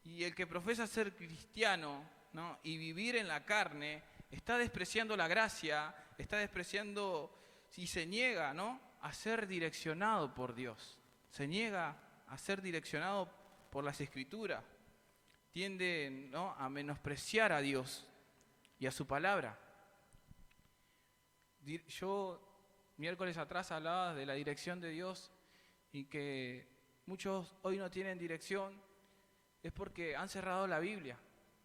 y el que profesa ser cristiano, ¿no?, y vivir en la carne, está despreciando la gracia, está despreciando y se niega, ¿no?, a ser direccionado por Dios, se niega a ser direccionado por las Escrituras, tiende, ¿no?, a menospreciar a Dios y a su palabra. Yo miércoles atrás hablaba de la dirección de Dios y que muchos hoy no tienen dirección, es porque han cerrado la Biblia,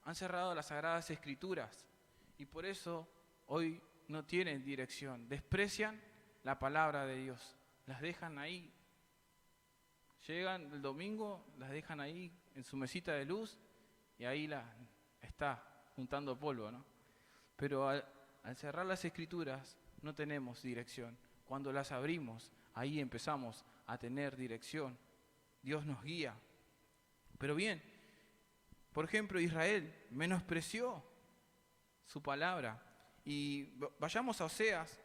han cerrado las Sagradas Escrituras y por eso hoy no tienen dirección, desprecian la palabra de Dios, las dejan ahí. Llegan el domingo, las dejan ahí en su mesita de luz y ahí está juntando polvo, ¿no? Pero al cerrar las Escrituras no tenemos dirección. Cuando las abrimos, ahí empezamos a tener dirección. Dios nos guía. Pero bien, por ejemplo, Israel menospreció su palabra. Y vayamos a Oseas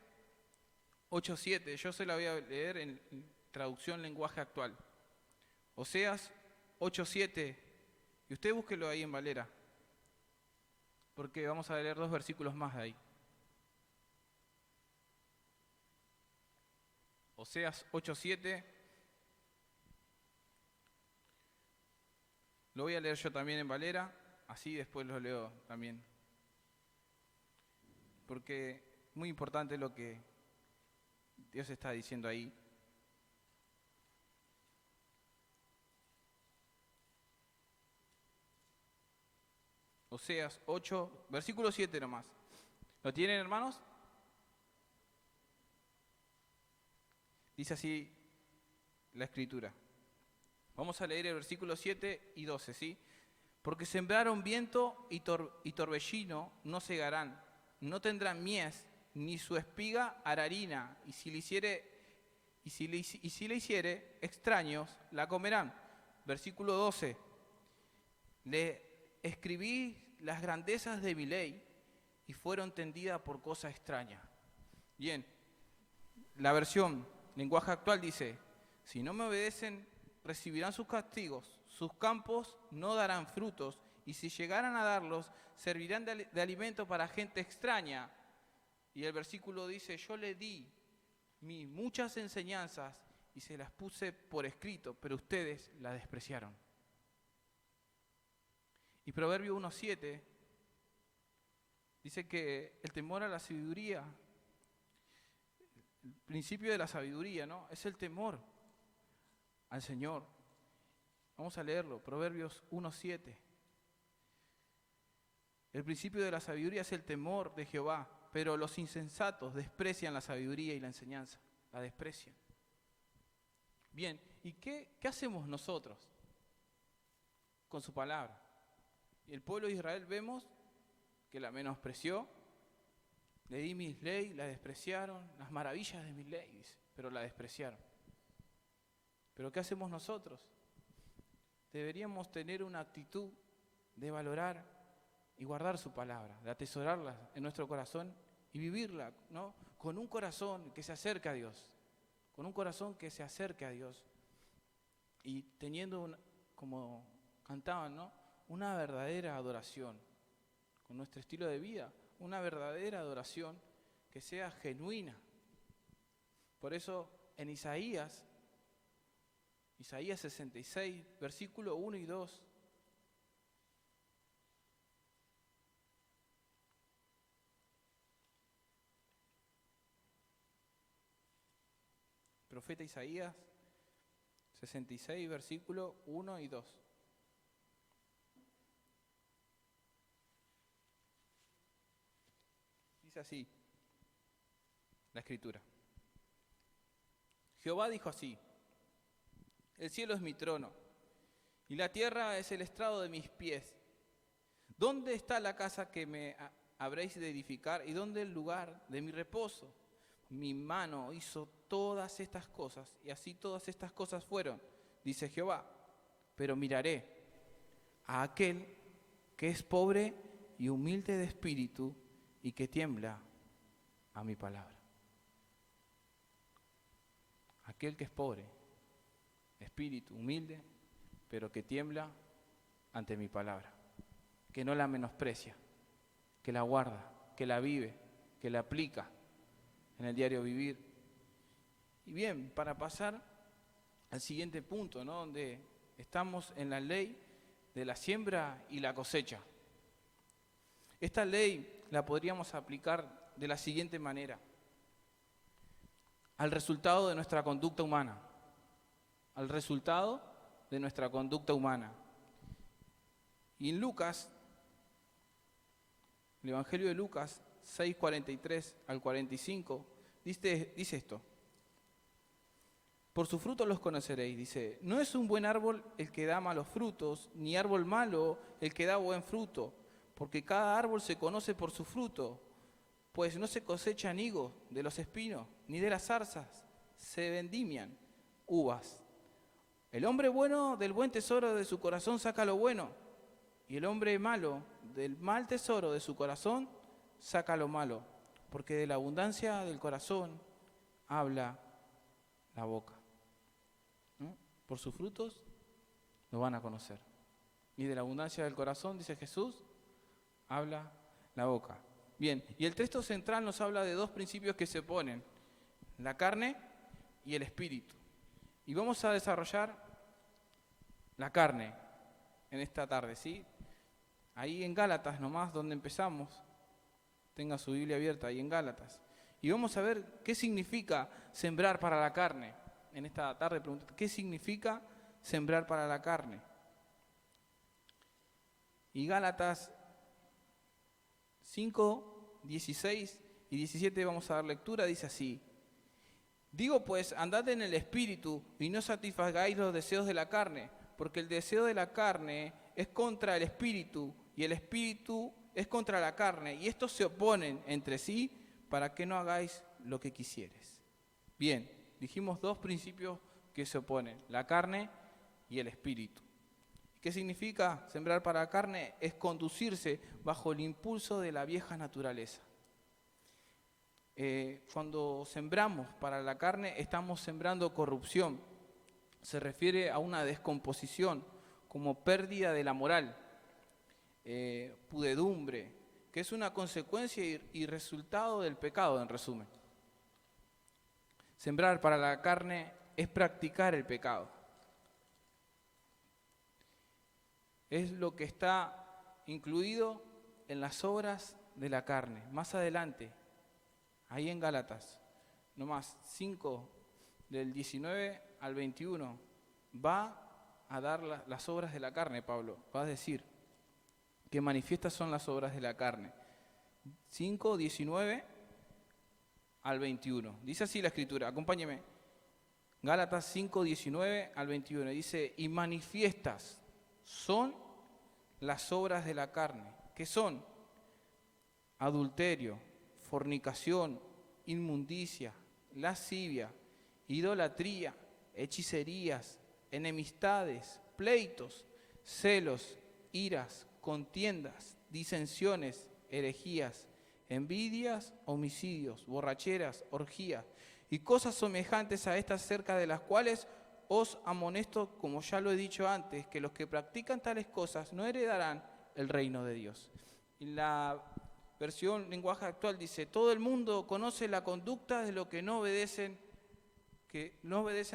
8:7. Yo se la voy a leer en traducción lenguaje actual. Oseas 8:7. Y usted búsquelo ahí en Valera, porque vamos a leer 2 versículos más de ahí. Oseas 8:7. Lo voy a leer yo también en Valera, así después lo leo también. Porque es muy importante lo que Dios está diciendo ahí. Oseas 8, versículo 7 nomás. ¿Lo tienen, hermanos? Dice así la Escritura. Vamos a leer el versículo 7 y 12, ¿sí? Porque sembraron viento y torbellino, no segarán, no tendrán mies, ni su espiga harina, y si le hiciere extraños, la comerán. Versículo 12. Le escribí las grandezas de mi ley y fueron tendidas por cosa extraña. Bien, la versión lenguaje actual dice: si no me obedecen, recibirán sus castigos, sus campos no darán frutos, y si llegaran a darlos, servirán de alimento para gente extraña. Y el versículo dice: yo le di mis muchas enseñanzas y se las puse por escrito, pero ustedes las despreciaron. Y Proverbio 1:7 dice que el temor a la sabiduría, el principio de la sabiduría, ¿no?, es el temor al Señor. Vamos a leerlo, Proverbios 1:7. El principio de la sabiduría es el temor de Jehová, pero los insensatos desprecian la sabiduría y la enseñanza, la desprecian. Bien, ¿y qué hacemos nosotros con su palabra? Y el pueblo de Israel vemos que la menospreció, le di mis leyes, la despreciaron, las maravillas de mis leyes, pero la despreciaron. ¿Pero qué hacemos nosotros? Deberíamos tener una actitud de valorar y guardar su palabra, de atesorarla en nuestro corazón y vivirla, ¿no?, con un corazón que se acerca a Dios, con un corazón que se acerque a Dios y teniendo, como cantaban, ¿no?, una verdadera adoración, con nuestro estilo de vida, una verdadera adoración que sea genuina. Por eso en Isaías 66, versículo 1 y 2, profeta Isaías 66, versículo 1 y 2. Dice así la Escritura. Jehová dijo así: el cielo es mi trono y la tierra es el estrado de mis pies. ¿Dónde está la casa que me habréis de edificar y dónde el lugar de mi reposo? Mi mano hizo todas estas cosas y así todas estas cosas fueron, dice Jehová. Pero miraré a aquel que es pobre y humilde de espíritu y que tiembla a mi palabra. aquel que es pobre, espíritu humilde, pero que tiembla ante mi palabra, que no la menosprecia, que la guarda, que la vive, que la aplica en el diario vivir. Y bien, para pasar al siguiente punto, ¿no? Donde estamos en la ley de la siembra y la cosecha. Esta ley la podríamos aplicar de la siguiente manera: al resultado de nuestra conducta humana, al resultado de nuestra conducta humana. Y en Lucas, el Evangelio de Lucas 6:43 al 45, dice esto: por su fruto los conoceréis, dice, no es un buen árbol el que da malos frutos, ni árbol malo el que da buen fruto, porque cada árbol se conoce por su fruto, pues no se cosechan higos de los espinos, ni de las zarzas se vendimian uvas. El hombre bueno del buen tesoro de su corazón saca lo bueno, y el hombre malo del mal tesoro de su corazón saca lo malo, porque de la abundancia del corazón habla la boca. ¿No? Por sus frutos lo van a conocer. Y de la abundancia del corazón, dice Jesús, habla la boca. Bien, y el texto central nos habla de dos principios que se oponen: la carne y el espíritu. Y vamos a desarrollar la carne en esta tarde, ¿sí? Ahí en Gálatas nomás, donde empezamos, tenga su Biblia abierta ahí en Gálatas. Y vamos a ver qué significa sembrar para la carne. En esta tarde pregunto, ¿qué significa sembrar para la carne? Y Gálatas 5, 16 y 17 vamos a dar lectura, dice así: digo pues, andad en el espíritu y no satisfagáis los deseos de la carne, porque el deseo de la carne es contra el espíritu y el espíritu es contra la carne, y estos se oponen entre sí para que no hagáis lo que quisieres. Bien, dijimos dos principios que se oponen: la carne y el espíritu. ¿Qué significa sembrar para la carne? Es conducirse bajo el impulso de la vieja naturaleza. Cuando sembramos para la carne, estamos sembrando corrupción. Se refiere a una descomposición, como pérdida de la moral, pudedumbre, que es una consecuencia y resultado del pecado, en resumen. Sembrar para la carne es practicar el pecado. Es lo que está incluido en las obras de la carne. Más adelante, ahí en Gálatas, nomás 5, del 19 al 21, va a dar las obras de la carne, Pablo. Va a decir que manifiestas son las obras de la carne. 5, 19 al 21. Dice así la Escritura, acompáñeme. Gálatas 5, 19 al 21. Dice, y manifiestas son las obras de la carne, que son adulterio, fornicación, inmundicia, lascivia, idolatría, hechicerías, enemistades, pleitos, celos, iras, contiendas, disensiones, herejías, envidias, homicidios, borracheras, orgías y cosas semejantes a estas, acerca de las cuales os amonesto, como ya lo he dicho antes, que los que practican tales cosas no heredarán el reino de Dios. Y la versión lenguaje actual dice, todo el mundo conoce la conducta de los que no obedecen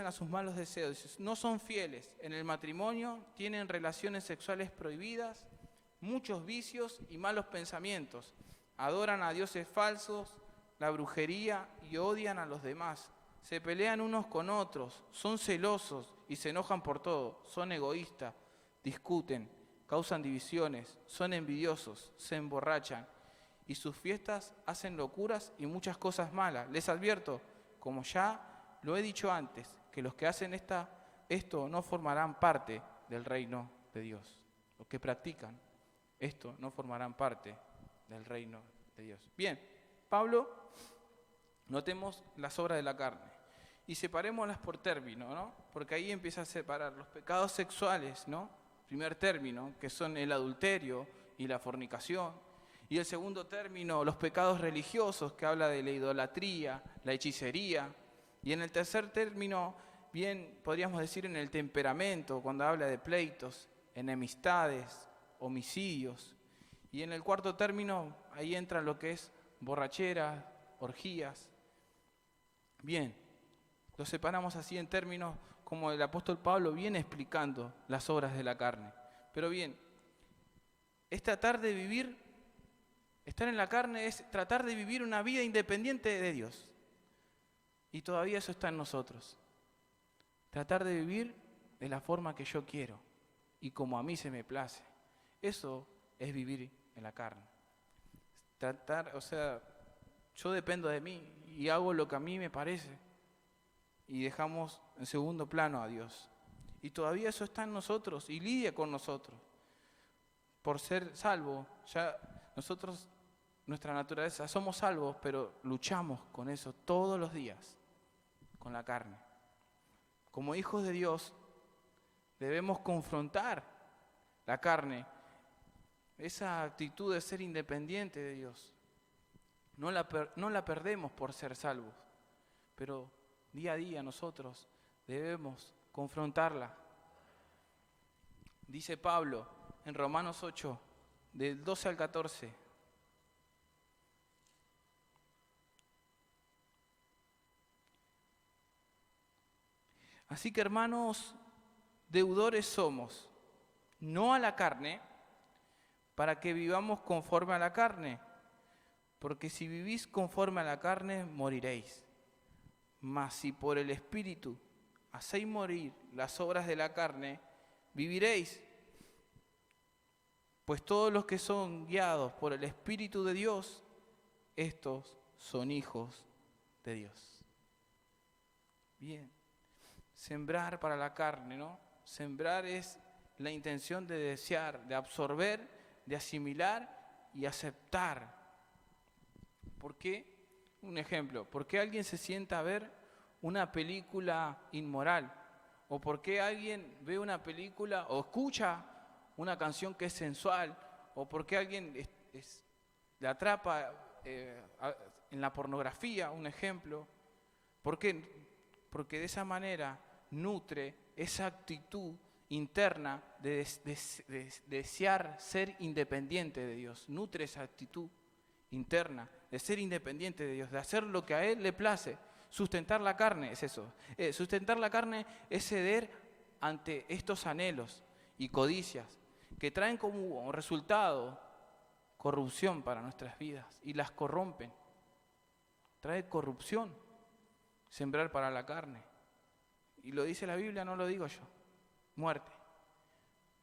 a sus malos deseos. Dice, no son fieles en el matrimonio, tienen relaciones sexuales prohibidas, muchos vicios y malos pensamientos, adoran a dioses falsos, la brujería y odian a los demás. Se pelean unos con otros, son celosos y se enojan por todo, son egoístas, discuten, causan divisiones, son envidiosos, se emborrachan y sus fiestas hacen locuras y muchas cosas malas. Les advierto, como ya lo he dicho antes, que los que hacen esto no formarán parte del reino de Dios. Los que practican esto no formarán parte del reino de Dios. Bien, Pablo, notemos las obras de la carne y separémoslas por término, ¿no? Porque ahí empieza a separar los pecados sexuales, ¿no? Primer término, que son el adulterio y la fornicación. Y el segundo término, los pecados religiosos, que habla de la idolatría, la hechicería, Y en el tercer término, bien podríamos decir en el temperamento, cuando habla de pleitos, enemistades, homicidios. Y en el cuarto término, ahí entra lo que es borrachera, orgías. Bien, lo separamos así en términos como el apóstol Pablo viene explicando las obras de la carne. Pero bien, es tratar de vivir, estar en la carne es tratar de vivir una vida independiente de Dios. Y todavía eso está en nosotros. Tratar de vivir de la forma que yo quiero y como a mí se me place. Eso es vivir en la carne. Tratar, o sea, yo dependo de mí y hago lo que a mí me parece. Y dejamos en segundo plano a Dios. Y todavía eso está en nosotros y lidia con nosotros. Por ser salvos, ya nosotros, nuestra naturaleza, somos salvos, pero luchamos con eso todos los días, con la carne. Como hijos de Dios, debemos confrontar la carne, esa actitud de ser independiente de Dios. No la perdemos por ser salvos, pero día a día nosotros debemos confrontarla. Dice Pablo en Romanos 8, del 12 al 14. Así que hermanos, deudores somos, no a la carne, para que vivamos conforme a la carne, porque si vivís conforme a la carne, moriréis. Mas si por el Espíritu hacéis morir las obras de la carne, viviréis. Pues todos los que son guiados por el Espíritu de Dios, estos son hijos de Dios. Bien, sembrar para la carne, ¿no? Sembrar es la intención de desear, de absorber, de asimilar y aceptar. ¿Por qué? Un ejemplo, ¿por qué alguien se sienta a ver una película inmoral? ¿O por qué alguien ve una película o escucha una canción que es sensual? ¿O por qué alguien le atrapa en la pornografía? Un ejemplo. ¿Por qué? Porque de esa manera nutre esa actitud interna de desear ser independiente de Dios. Nutre esa actitud interna de ser independiente de Dios, de hacer lo que a Él le place. Sustentar la carne es eso. Sustentar la carne es ceder ante estos anhelos y codicias que traen como resultado corrupción para nuestras vidas y las corrompen. Trae corrupción, sembrar para la carne. Y lo dice la Biblia, no lo digo yo. Muerte.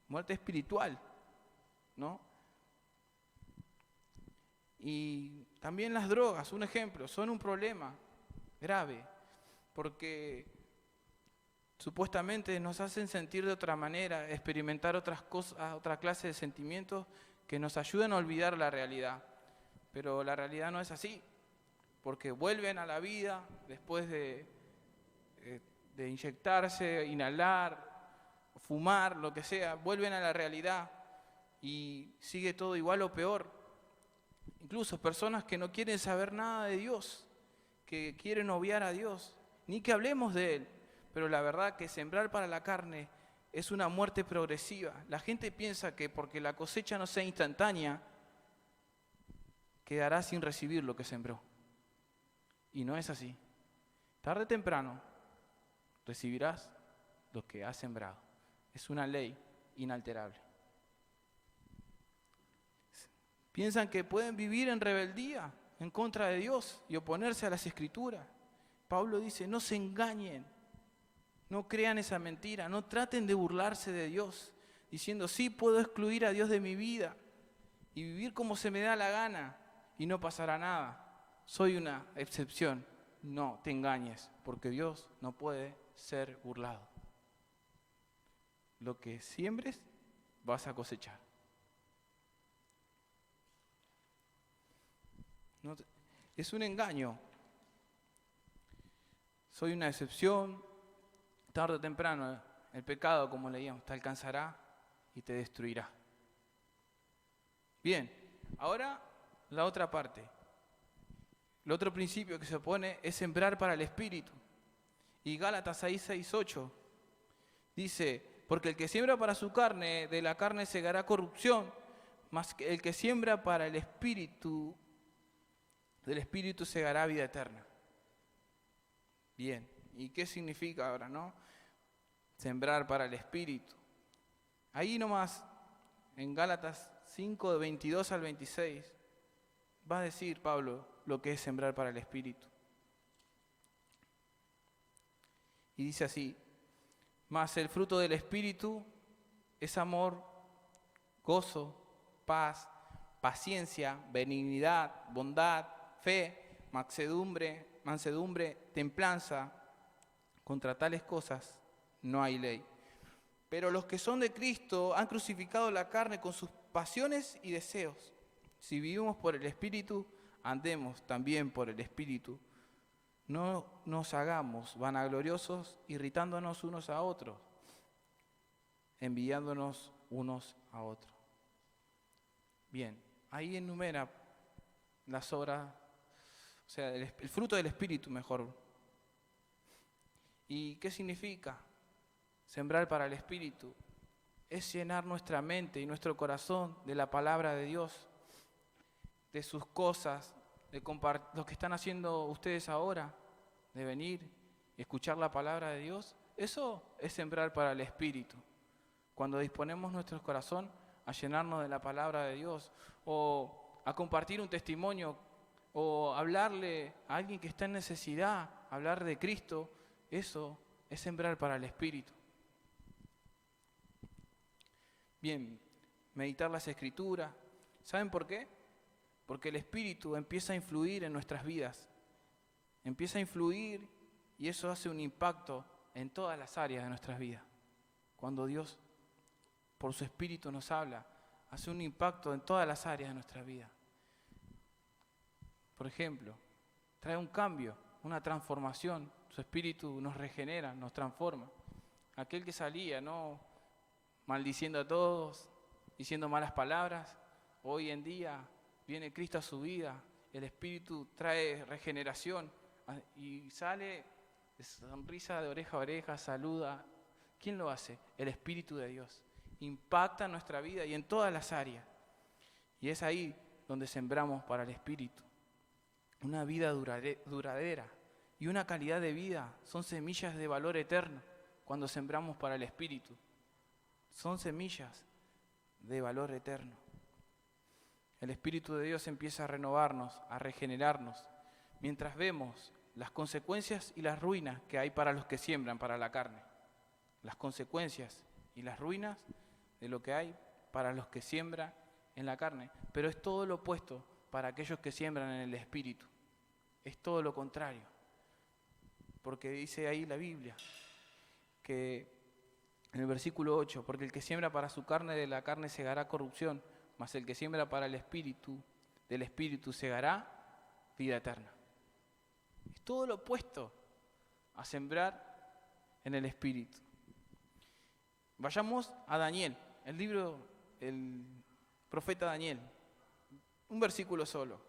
Muerte espiritual, ¿no? Y también las drogas, un ejemplo, son un problema grave, porque supuestamente nos hacen sentir de otra manera, experimentar otras cosas, otra clase de sentimientos que nos ayudan a olvidar la realidad. Pero la realidad no es así, porque vuelven a la vida después de inyectarse, inhalar, fumar, lo que sea, vuelven a la realidad y sigue todo igual o peor. Incluso personas que no quieren saber nada de Dios, que quieren obviar a Dios, ni que hablemos de Él. Pero la verdad que sembrar para la carne es una muerte progresiva. La gente piensa que porque la cosecha no sea instantánea, quedará sin recibir lo que sembró. Y no es así. Tarde o temprano recibirás lo que has sembrado. Es una ley inalterable. Piensan que pueden vivir en rebeldía en contra de Dios y oponerse a las Escrituras. Pablo dice, no se engañen, no crean esa mentira, no traten de burlarse de Dios, diciendo, sí puedo excluir a Dios de mi vida y vivir como se me da la gana y no pasará nada. Soy una excepción. No te engañes, porque Dios no puede ser burlado. Lo que siembres, vas a cosechar. No, es un engaño. Soy una excepción. Tarde o temprano el pecado, como leíamos, te alcanzará y te destruirá. Bien, ahora la otra parte. El otro principio que se opone es sembrar para el Espíritu. Y Gálatas 6, 6, 8 dice, porque el que siembra para su carne, de la carne segará corrupción, mas el que siembra para el Espíritu, del Espíritu segará vida eterna. Bien, ¿y qué significa ahora, no? Sembrar para el Espíritu. Ahí nomás, en Gálatas 5, de 22 al 26, va a decir Pablo lo que es sembrar para el Espíritu. Y dice así, mas el fruto del Espíritu es amor, gozo, paz, paciencia, benignidad, bondad, fe, mansedumbre, templanza. Contra tales cosas no hay ley. Pero los que son de Cristo han crucificado la carne con sus pasiones y deseos. Si vivimos por el Espíritu, andemos también por el Espíritu. No nos hagamos vanagloriosos, irritándonos unos a otros, enviándonos unos a otros. Bien, ahí enumera las obras, o sea, el fruto del Espíritu mejor. ¿Y qué significa sembrar para el Espíritu? Es llenar nuestra mente y nuestro corazón de la palabra de Dios, de sus cosas, de lo que están haciendo ustedes ahora, de venir y escuchar la palabra de Dios. Eso es sembrar para el Espíritu. Cuando disponemos nuestro corazón a llenarnos de la palabra de Dios, o a compartir un testimonio, o hablarle a alguien que está en necesidad, hablar de Cristo, eso es sembrar para el Espíritu. Bien, meditar las Escrituras. ¿Saben por qué? Porque el Espíritu empieza a influir en nuestras vidas. Empieza a influir y eso hace un impacto en todas las áreas de nuestras vidas. Cuando Dios, por su Espíritu, nos habla, hace un impacto en todas las áreas de nuestra vida. Por ejemplo, trae un cambio, una transformación. Su Espíritu nos regenera, nos transforma. Aquel que salía, ¿no?, maldiciendo a todos, diciendo malas palabras, hoy en día viene Cristo a su vida, el Espíritu trae regeneración y sale de sonrisa de oreja a oreja, saluda. ¿Quién lo hace? El Espíritu de Dios. Impacta en nuestra vida y en todas las áreas. Y es ahí donde sembramos para el Espíritu. Una vida duradera y una calidad de vida son semillas de valor eterno cuando sembramos para el Espíritu. Son semillas de valor eterno. El Espíritu de Dios empieza a renovarnos, a regenerarnos, mientras vemos las consecuencias y las ruinas que hay para los que siembran para la carne. Las consecuencias y las ruinas de lo que hay para los que siembran en la carne. Pero es todo lo opuesto para aquellos que siembran en el Espíritu. Es todo lo contrario. Porque dice ahí la Biblia que en el versículo 8, porque el que siembra para su carne, de la carne segará corrupción, mas el que siembra para el Espíritu, del Espíritu segará vida eterna. Es todo lo opuesto a sembrar en el Espíritu. Vayamos a Daniel, el profeta Daniel, un versículo solo.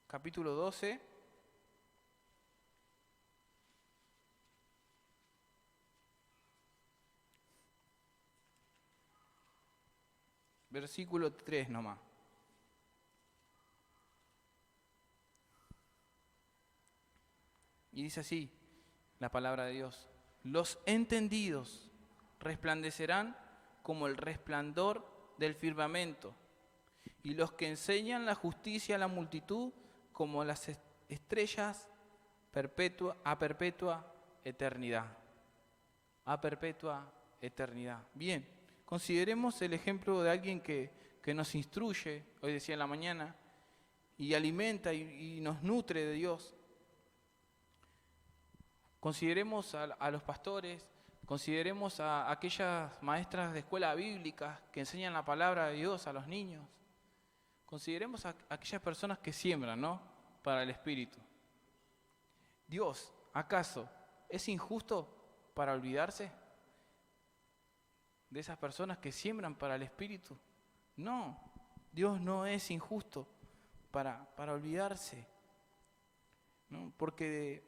Capítulo 12. Versículo 3 nomás. Y dice así la palabra de Dios: los entendidos resplandecerán como el resplandor del firmamento, y los que enseñan la justicia a la multitud como las estrellas a perpetua eternidad. A perpetua eternidad. Bien, consideremos el ejemplo de alguien que nos instruye, hoy decía en la mañana, y alimenta y nos nutre de Dios. Consideremos a los pastores, consideremos a aquellas maestras de escuela bíblica que enseñan la palabra de Dios a los niños. Consideremos a aquellas personas que siembran, ¿no?, para el Espíritu. ¿Dios, acaso, es injusto para olvidarse de esas personas que siembran para el Espíritu? No, Dios no es injusto para olvidarse, ¿no? Porque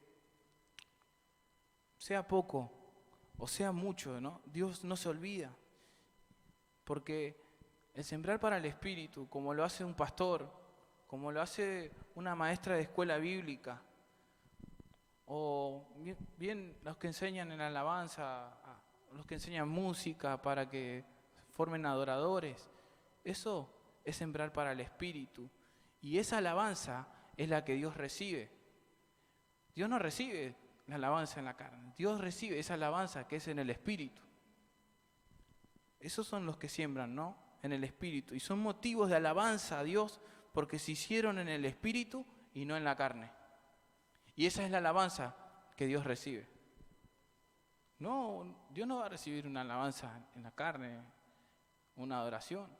sea poco o sea mucho, ¿no? Dios no se olvida. Porque el sembrar para el Espíritu, como lo hace un pastor, como lo hace una maestra de escuela bíblica, o bien los que enseñan en alabanza, los que enseñan música para que formen adoradores, eso es sembrar para el Espíritu. Y esa alabanza es la que Dios recibe. Dios no recibe la alabanza en la carne, Dios recibe esa alabanza que es en el Espíritu. Esos son los que siembran, ¿no? En el Espíritu. Y son motivos de alabanza a Dios porque se hicieron en el Espíritu y no en la carne. Y esa es la alabanza que Dios recibe. No, Dios no va a recibir una alabanza en la carne, una adoración.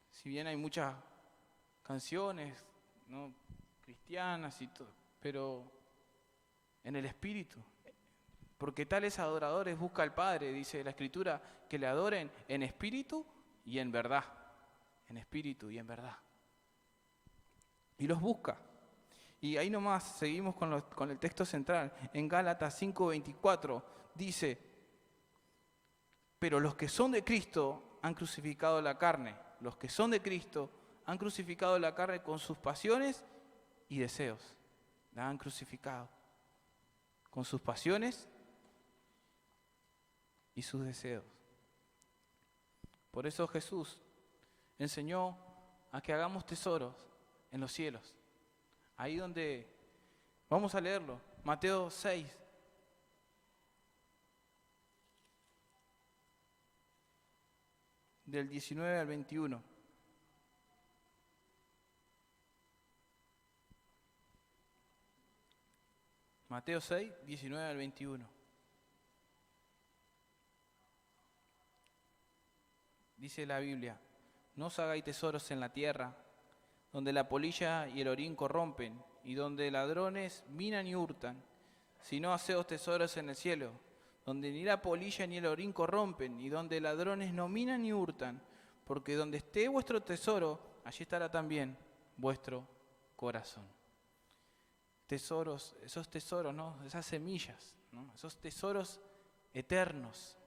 Si bien hay muchas canciones, ¿no?, cristianas y todo, pero en el Espíritu. Porque tales adoradores busca al Padre, dice la Escritura, que le adoren en espíritu y en verdad. En espíritu y en verdad. Y los busca. Y ahí nomás seguimos con el texto central. En Gálatas 5:24 dice: pero los que son de Cristo han crucificado la carne. Los que son de Cristo han crucificado la carne con sus pasiones y deseos. La han crucificado con sus pasiones y sus deseos. Por eso Jesús enseñó a que hagamos tesoros en los cielos. Ahí donde, vamos a leerlo, Mateo 6. Del 19 al 21. Mateo 6, 19 al 21. Dice la Biblia: no os hagáis tesoros en la tierra, donde la polilla y el orín corrompen, y donde ladrones minan y hurtan, sino haceos tesoros en el cielo, donde ni la polilla ni el orín corrompen, y donde ladrones no minan ni hurtan, porque donde esté vuestro tesoro, allí estará también vuestro corazón. Tesoros, esos tesoros, ¿no?, esas semillas, ¿no?, esos tesoros eternos.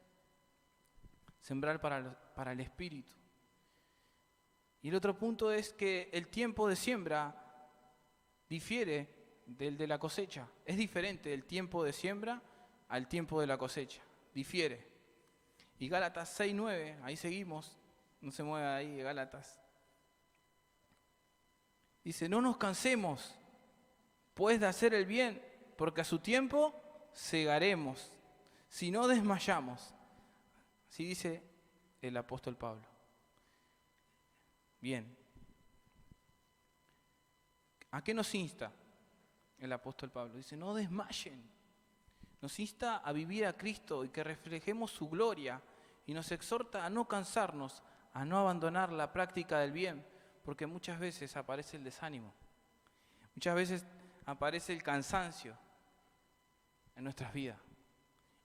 Sembrar para el Espíritu. Y el otro punto es que el tiempo de siembra difiere del de la cosecha. Es diferente el tiempo de siembra al tiempo de la cosecha. Difiere. Y Gálatas 6:9, ahí seguimos, no se mueva ahí Gálatas. Dice: no nos cansemos, pues, de hacer el bien, porque a su tiempo segaremos, si no desmayamos. Así dice el apóstol Pablo. Bien. ¿A qué nos insta el apóstol Pablo? Dice: no desmayen. Nos insta a vivir a Cristo y que reflejemos su gloria, y nos exhorta a no cansarnos, a no abandonar la práctica del bien, porque muchas veces aparece el desánimo, muchas veces aparece el cansancio en nuestras vidas.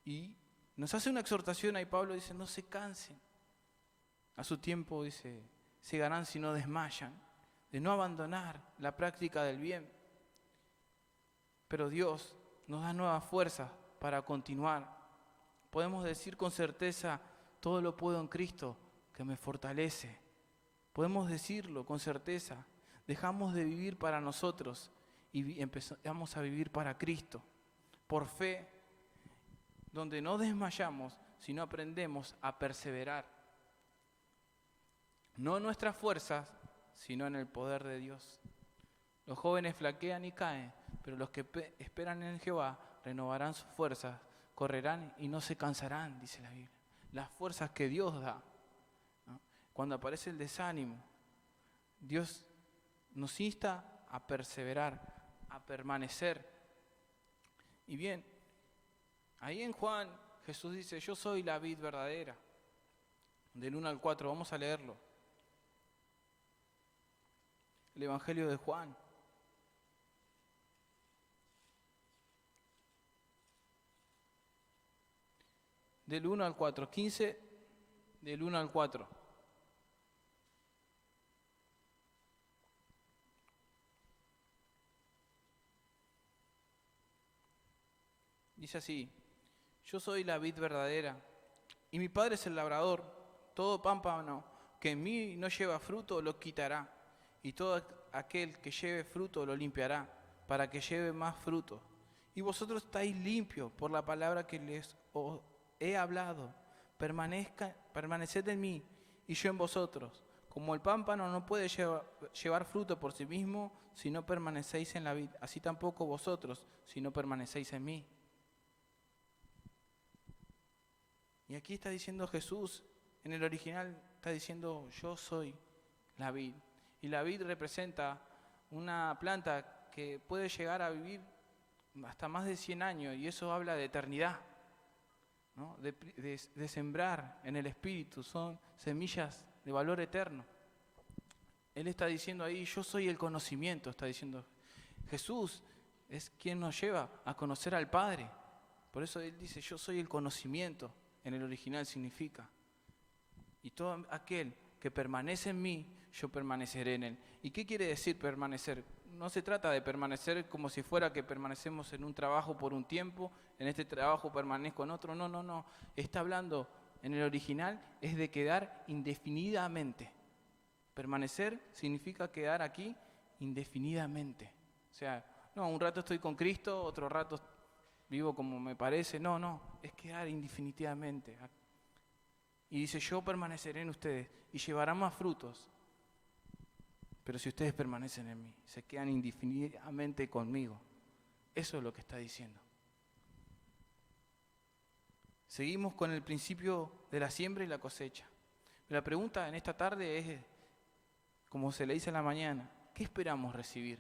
Y nos hace una exhortación ahí Pablo, dice: no se cansen. A su tiempo, dice, segarán si no desmayan, de no abandonar la práctica del bien. Pero Dios nos da nuevas fuerzas para continuar. Podemos decir con certeza: todo lo puedo en Cristo que me fortalece. Podemos decirlo con certeza. Dejamos de vivir para nosotros y empezamos a vivir para Cristo. Por fe, donde no desmayamos, sino aprendemos a perseverar. No en nuestras fuerzas, sino en el poder de Dios. Los jóvenes flaquean y caen, pero los que esperan en Jehová renovarán sus fuerzas, correrán y no se cansarán, dice la Biblia. Las fuerzas que Dios da, ¿no? Cuando aparece el desánimo, Dios nos insta a perseverar, a permanecer. Y bien, ahí en Juan, Jesús dice: yo soy la vid verdadera. Del 1 al 4, vamos a leerlo. El Evangelio de Juan. Del 1 al 4, 15, del 1 al 4. Dice así: yo soy la vid verdadera, y mi Padre es el labrador. Todo pámpano que en mí no lleva fruto lo quitará, y todo aquel que lleve fruto lo limpiará, para que lleve más fruto. Y vosotros estáis limpios por la palabra que les os he hablado. Permaneced en mí, y yo en vosotros. Como el pámpano no puede llevar fruto por sí mismo si no permanecéis en la vid, así tampoco vosotros si no permanecéis en mí. Y aquí está diciendo Jesús, en el original está diciendo: yo soy la vid. Y la vid representa una planta que puede llegar a vivir hasta más de 100 años, y eso habla de eternidad, ¿no? De sembrar en el Espíritu, son semillas de valor eterno. Él está diciendo ahí: yo soy el conocimiento, está diciendo. Jesús es quien nos lleva a conocer al Padre. Por eso Él dice: yo soy el conocimiento. En el original significa: y todo aquel que permanece en mí, yo permaneceré en él. ¿Y qué quiere decir permanecer? No se trata de permanecer como si fuera que permanecemos en un trabajo por un tiempo, en este trabajo permanezco en otro. No. Está hablando en el original es de quedar indefinidamente. Permanecer significa quedar aquí indefinidamente. O sea, no, un rato estoy con Cristo, otro rato vivo como me parece. No, es quedar indefinitivamente. Y dice: yo permaneceré en ustedes y llevarán más frutos. Pero si ustedes permanecen en mí, se quedan indefinidamente conmigo. Eso es lo que está diciendo. Seguimos con el principio de la siembra y la cosecha. La pregunta en esta tarde es, como se le dice en la mañana: ¿qué esperamos recibir?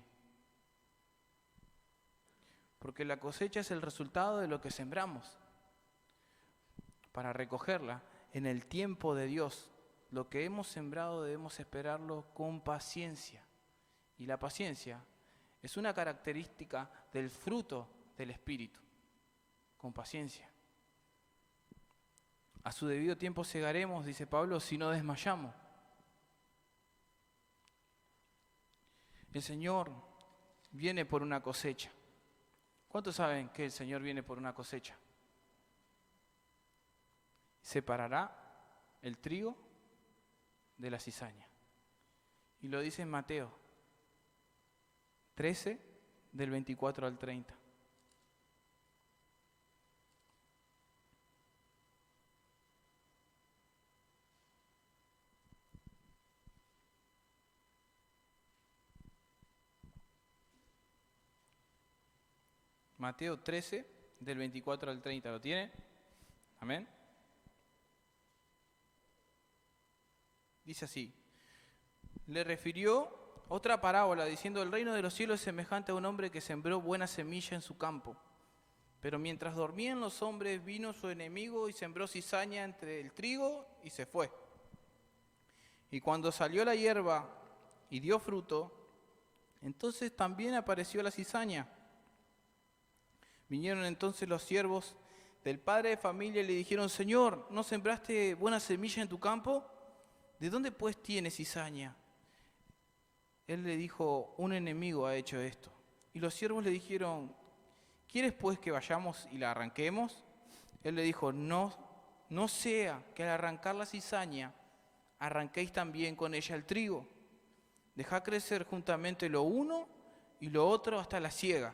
Porque la cosecha es el resultado de lo que sembramos. Para recogerla en el tiempo de Dios, lo que hemos sembrado debemos esperarlo con paciencia. Y la paciencia es una característica del fruto del Espíritu. Con paciencia. A su debido tiempo segaremos, dice Pablo, si no desmayamos. El Señor viene por una cosecha. ¿Cuántos saben que el Señor viene por una cosecha? Separará el trigo de la cizaña. Y lo dice en Mateo 13, del 24 al 30. Mateo 13, del 24 al 30. ¿Lo tiene? Amén. Dice así: le refirió otra parábola diciendo: el reino de los cielos es semejante a un hombre que sembró buena semilla en su campo. Pero mientras dormían los hombres, vino su enemigo y sembró cizaña entre el trigo y se fue. Y cuando salió la hierba y dio fruto, entonces también apareció la cizaña. Vinieron entonces los siervos del padre de familia y le dijeron: Señor, ¿no sembraste buena semilla en tu campo? ¿De dónde pues tienes cizaña? Él le dijo: un enemigo ha hecho esto. Y los siervos le dijeron: ¿quieres pues que vayamos y la arranquemos? Él le dijo: no sea que al arrancar la cizaña arranquéis también con ella el trigo. Dejad crecer juntamente lo uno y lo otro hasta la siega.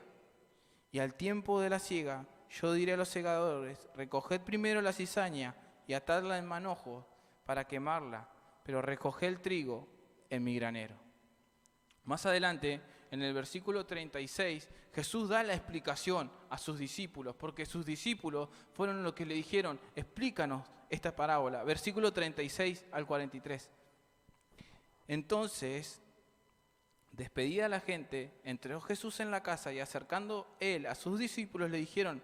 Y al tiempo de la siega, yo diré a los segadores: recoged primero la cizaña y atadla en manojos para quemarla, pero recoged el trigo en mi granero. Más adelante, en el versículo 36, Jesús da la explicación a sus discípulos, porque sus discípulos fueron los que le dijeron: explícanos esta parábola. Versículo 36 al 43. Entonces, despedida la gente, entró Jesús en la casa y acercando él a sus discípulos le dijeron: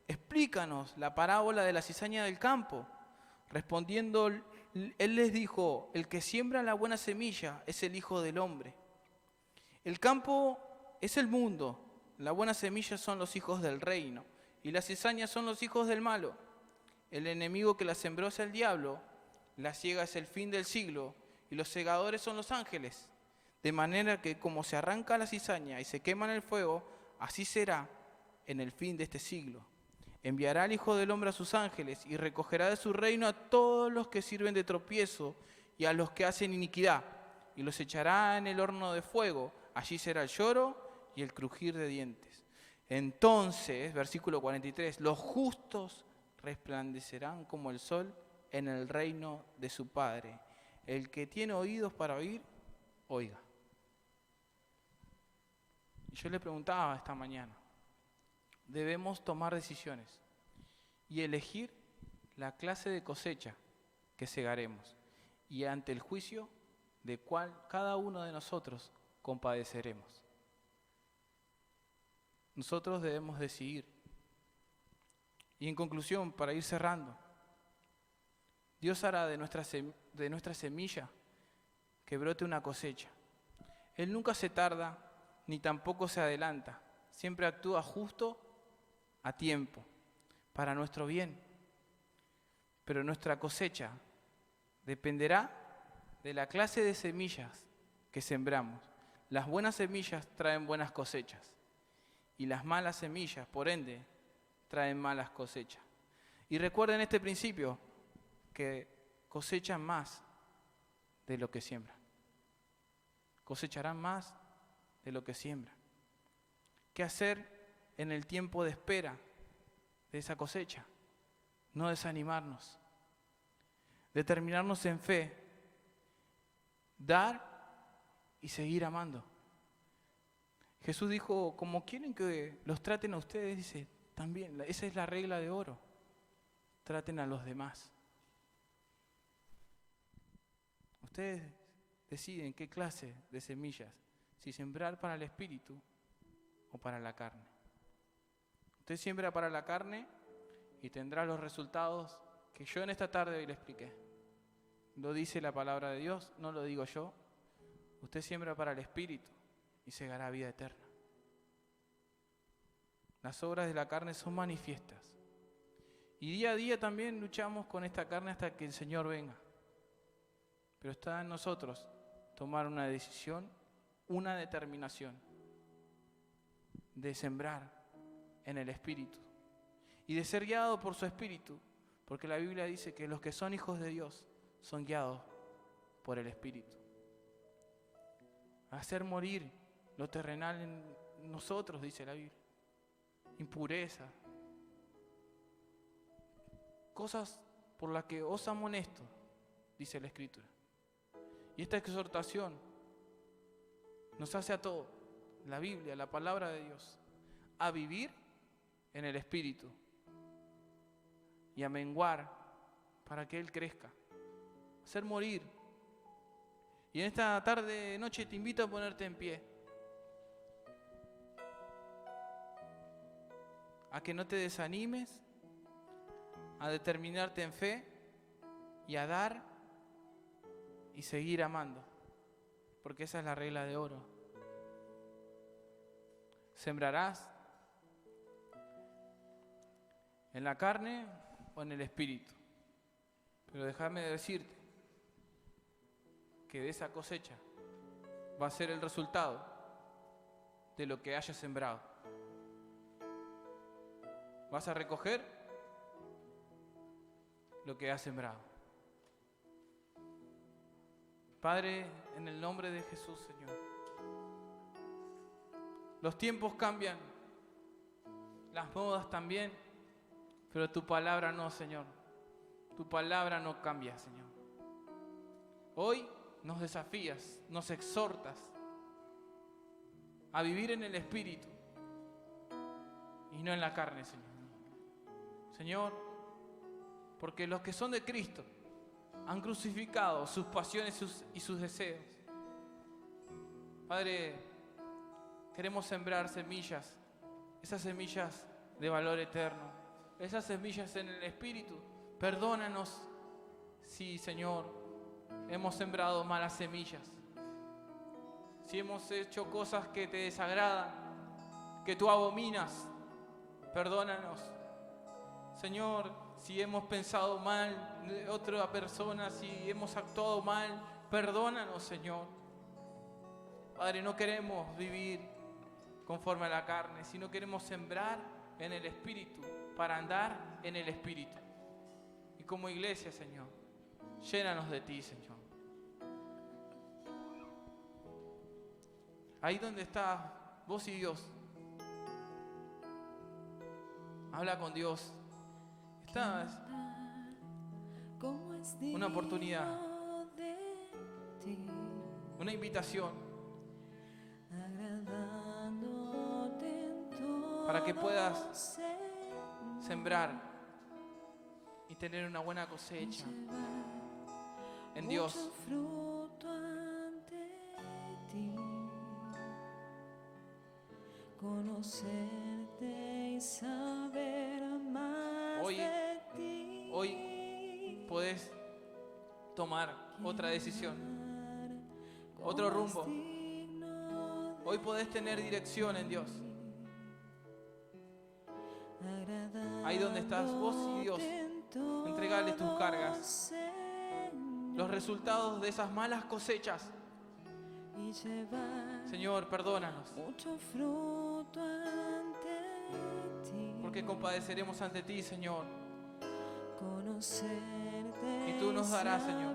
explícanos la parábola de la cizaña del campo. Respondiendo, él les dijo: el que siembra la buena semilla es el Hijo del Hombre. El campo es el mundo, la buena semilla son los hijos del reino, y las cizañas son los hijos del malo. El enemigo que la sembró es el diablo, la siega es el fin del siglo, y los segadores son los ángeles. De manera que como se arranca la cizaña y se quema en el fuego, así será en el fin de este siglo. Enviará al Hijo del Hombre a sus ángeles y recogerá de su reino a todos los que sirven de tropiezo y a los que hacen iniquidad, y los echará en el horno de fuego. Allí será el lloro y el crujir de dientes. Entonces, versículo 43, los justos resplandecerán como el sol en el reino de su Padre. El que tiene oídos para oír, oiga. Y yo le preguntaba esta mañana, debemos tomar decisiones y elegir la clase de cosecha que segaremos y ante el juicio de cual cada uno de nosotros compadeceremos. Nosotros debemos decidir. Y en conclusión, para ir cerrando, Dios hará de nuestra semilla que brote una cosecha. Él nunca se tarda ni tampoco se adelanta. Siempre actúa justo a tiempo, para nuestro bien. Pero nuestra cosecha dependerá de la clase de semillas que sembramos. Las buenas semillas traen buenas cosechas y las malas semillas, por ende, traen malas cosechas. Y recuerden este principio, que cosechan más de lo que siembran. Cosecharán más de lo que siembran. ¿Qué hacer en el tiempo de espera de esa cosecha? No desanimarnos, determinarnos en fe, dar y seguir amando. Jesús dijo, como quieren que los traten a ustedes, dice, también, esa es la regla de oro, traten a los demás. Ustedes deciden qué clase de semillas, si sembrar para el espíritu o para la carne. Usted siembra para la carne y tendrá los resultados que yo en esta tarde hoy le expliqué. Lo dice la palabra de Dios, no lo digo yo. Usted siembra para el espíritu y segará vida eterna. Las obras de la carne son manifiestas. Y día a día también luchamos con esta carne hasta que el Señor venga. Pero está en nosotros tomar una decisión, una determinación de sembrar en el Espíritu y de ser guiado por su Espíritu, porque la Biblia dice que los que son hijos de Dios son guiados por el Espíritu. Hacer morir lo terrenal en nosotros, dice la Biblia. Impureza. Cosas por las que os amonesto, dice la Escritura. Y esta exhortación nos hace a todos, la Biblia, la palabra de Dios, a vivir en el Espíritu y a menguar para que Él crezca, hacer morir. Y en esta tarde, noche, te invito a ponerte en pie, a que no te desanimes, a determinarte en fe y a dar y seguir amando, porque esa es la regla de oro. Sembrarás en la carne o en el espíritu, pero déjame decirte que de esa cosecha va a ser el resultado de lo que hayas sembrado. Vas a recoger lo que has sembrado. Padre, en el nombre de Jesús, Señor, los tiempos cambian, las modas también, pero tu palabra no, Señor. Tu palabra no cambia, Señor. Hoy nos desafías, nos exhortas a vivir en el Espíritu y no en la carne, Señor. Señor, porque los que son de Cristo han crucificado sus pasiones y sus deseos. Padre, queremos sembrar semillas, esas semillas de valor eterno, esas semillas en el Espíritu. Perdónanos si, Señor, hemos sembrado malas semillas, si hemos hecho cosas que te desagradan, que tú abominas. Perdónanos, Señor, si hemos pensado mal de otra persona, si hemos actuado mal, perdónanos, Señor. Padre, no queremos vivir conforme a la carne, sino queremos sembrar en el Espíritu, para andar en el Espíritu. Y como iglesia, Señor, llénanos de ti, Señor. Ahí donde está vos y Dios, habla con Dios. Esta es una oportunidad, una invitación para que puedas sembrar y tener una buena cosecha en Dios. Conocerte y saber más de ti. Hoy podés tomar otra decisión, otro rumbo. Hoy podés tener dirección en Dios. Ahí donde estás vos y Dios, entregale tus cargas, los resultados de esas malas cosechas. Señor, perdónanos, porque compadeceremos ante ti, Señor, y tú nos darás, Señor,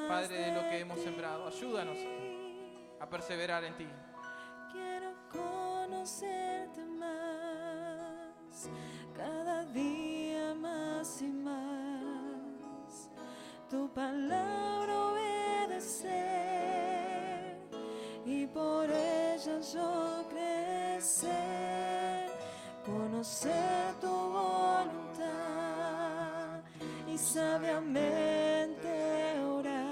Padre, de lo que hemos sembrado. Ayúdanos a perseverar en ti. Quiero conocerte más, cada día más y más, tu palabra obedecer y por ella yo crecer, conocer tu voluntad y sabiamente orar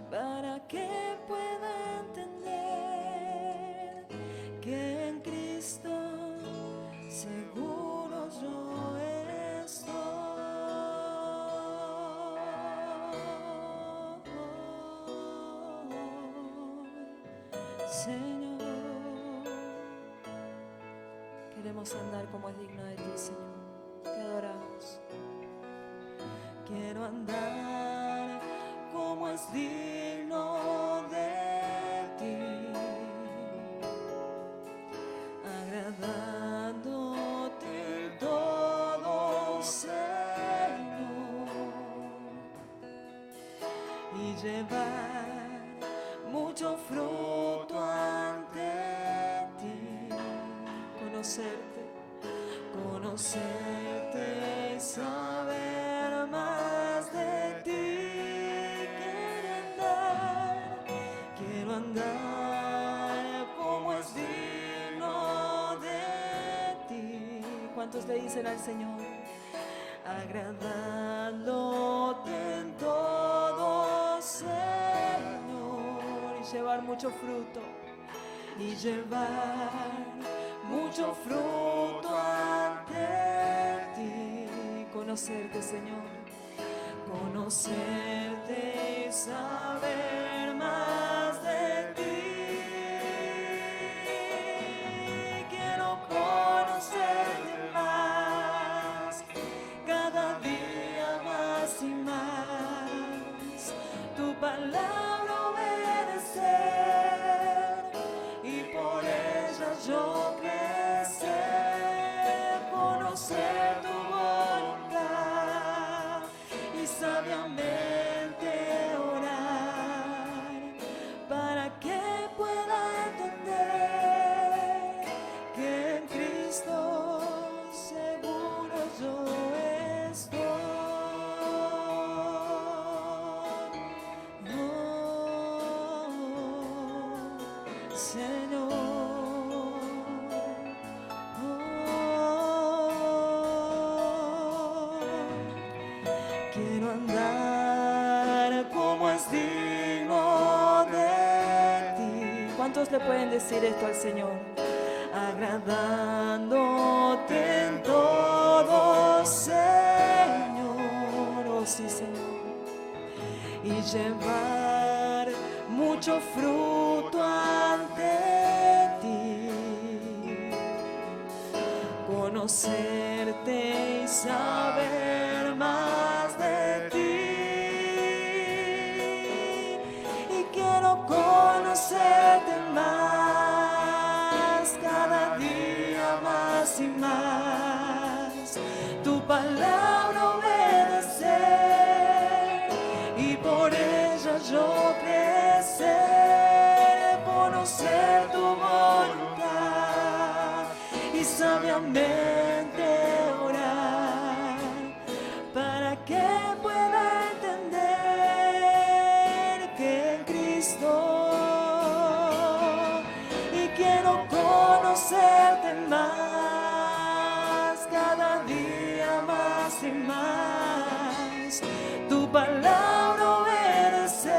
para que pueda entender que en Cristo seguro yo estoy. Señor, queremos andar como es digno de ti, Señor. Te adoramos. Quiero andar como es digno de ti, agradándote en todo, Señor, y llevar mucho fruto ante ti. Conocerte y saber más de ti. Quiero andar como es digno de ti. ¿Cuántos le dicen al Señor? Agradándote en todo, Señor, y llevar mucho fruto. Y llevar mucho fruto ante ti. Conocerte, Señor, conocerte y saber más de ti. Quiero conocerte más, cada día más y más, tu palabra obedecer y por ella yo crecer, conocer tu voluntad y sabiamente orar para que pueda entender que en Cristo seguro yo estoy. Señor, quiero andar como es digno de ti. ¿Cuántos le pueden decir esto al Señor? Agradándote en todo, Señor, oh sí, Señor, y llevar mucho fruto ante ti, conocerte y saber más de ti. Y quiero conocerte más cada día más, tu palabra obedecer y por ella yo crecer, conocer tu voluntad y sabiamente orar para que pueda entender que en Cristo y quiero conocerte más, cada día más y más, tu palabra obedecer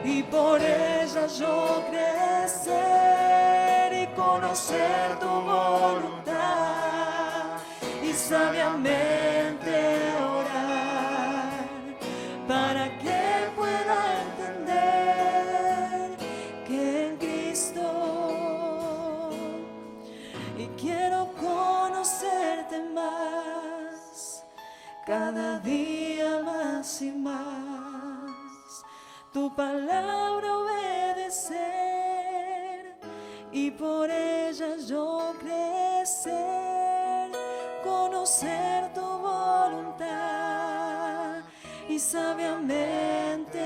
y por ella yo crecer y conocer tu voluntad y sabiamente orar para que pueda entender que en Cristo y quiero conocerte más, cada día más y más, tu palabra obedecer y por ella yo crecer, conocer tu voluntad y sabiamente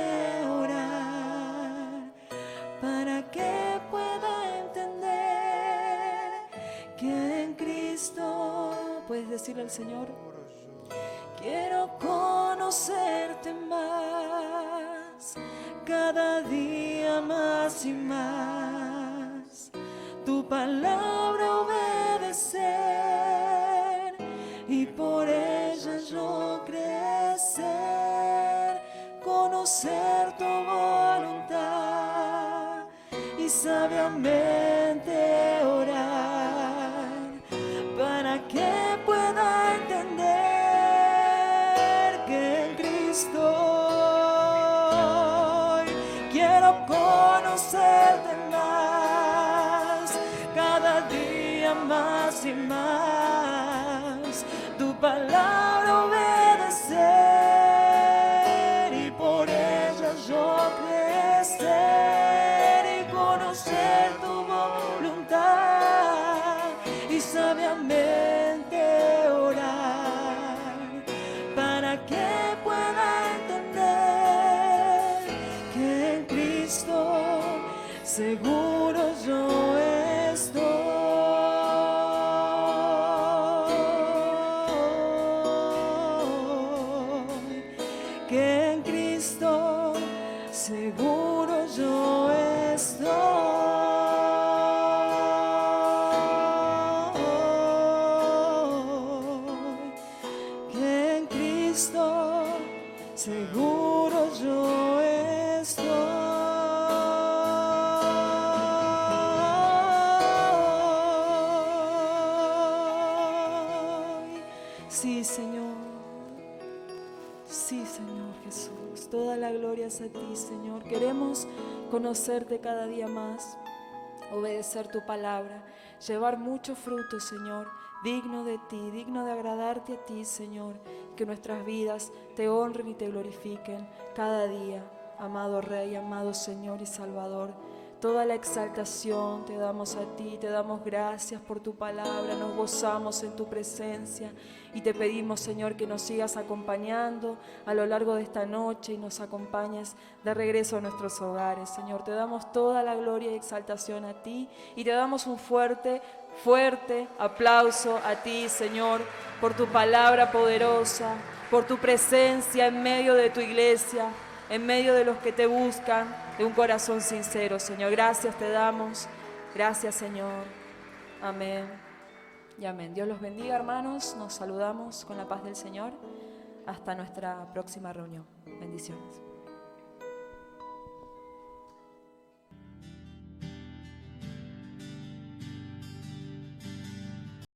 orar para que pueda entender que en Cristo, puedes decirle al Señor, quiero conocerte más, cada día más y más, tu palabra obedecer y por ella yo crecer, conocer tu voluntad y sabiamente orar para que pueda entender que en Cristo quiero conocerte más, cada día más y más, tu palabra obedecer y por ella yo crecer y conocer tu voluntad y sabiamente orar para que pueda entender que en Cristo seguro yo estoy, que en Cristo seguro yo estoy, que en Cristo seguro yo estoy. Sí, Señor. Sí, Señor Jesús. Toda la gloria es a ti, Señor. Queremos conocerte cada día más, obedecer tu palabra, llevar mucho fruto, Señor, digno de ti, digno de agradarte a ti, Señor. Que nuestras vidas te honren y te glorifiquen cada día, amado Rey, amado Señor y Salvador. Toda la exaltación te damos a ti, te damos gracias por tu palabra, nos gozamos en tu presencia y te pedimos, Señor, que nos sigas acompañando a lo largo de esta noche y nos acompañes de regreso a nuestros hogares, Señor. Te damos toda la gloria y exaltación a ti y te damos un fuerte aplauso a ti, Señor, por tu palabra poderosa, por tu presencia en medio de tu iglesia, en medio de los que te buscan, de un corazón sincero, Señor. Gracias te damos. Gracias, Señor. Amén y amén. Dios los bendiga, hermanos. Nos saludamos con la paz del Señor. Hasta nuestra próxima reunión. Bendiciones.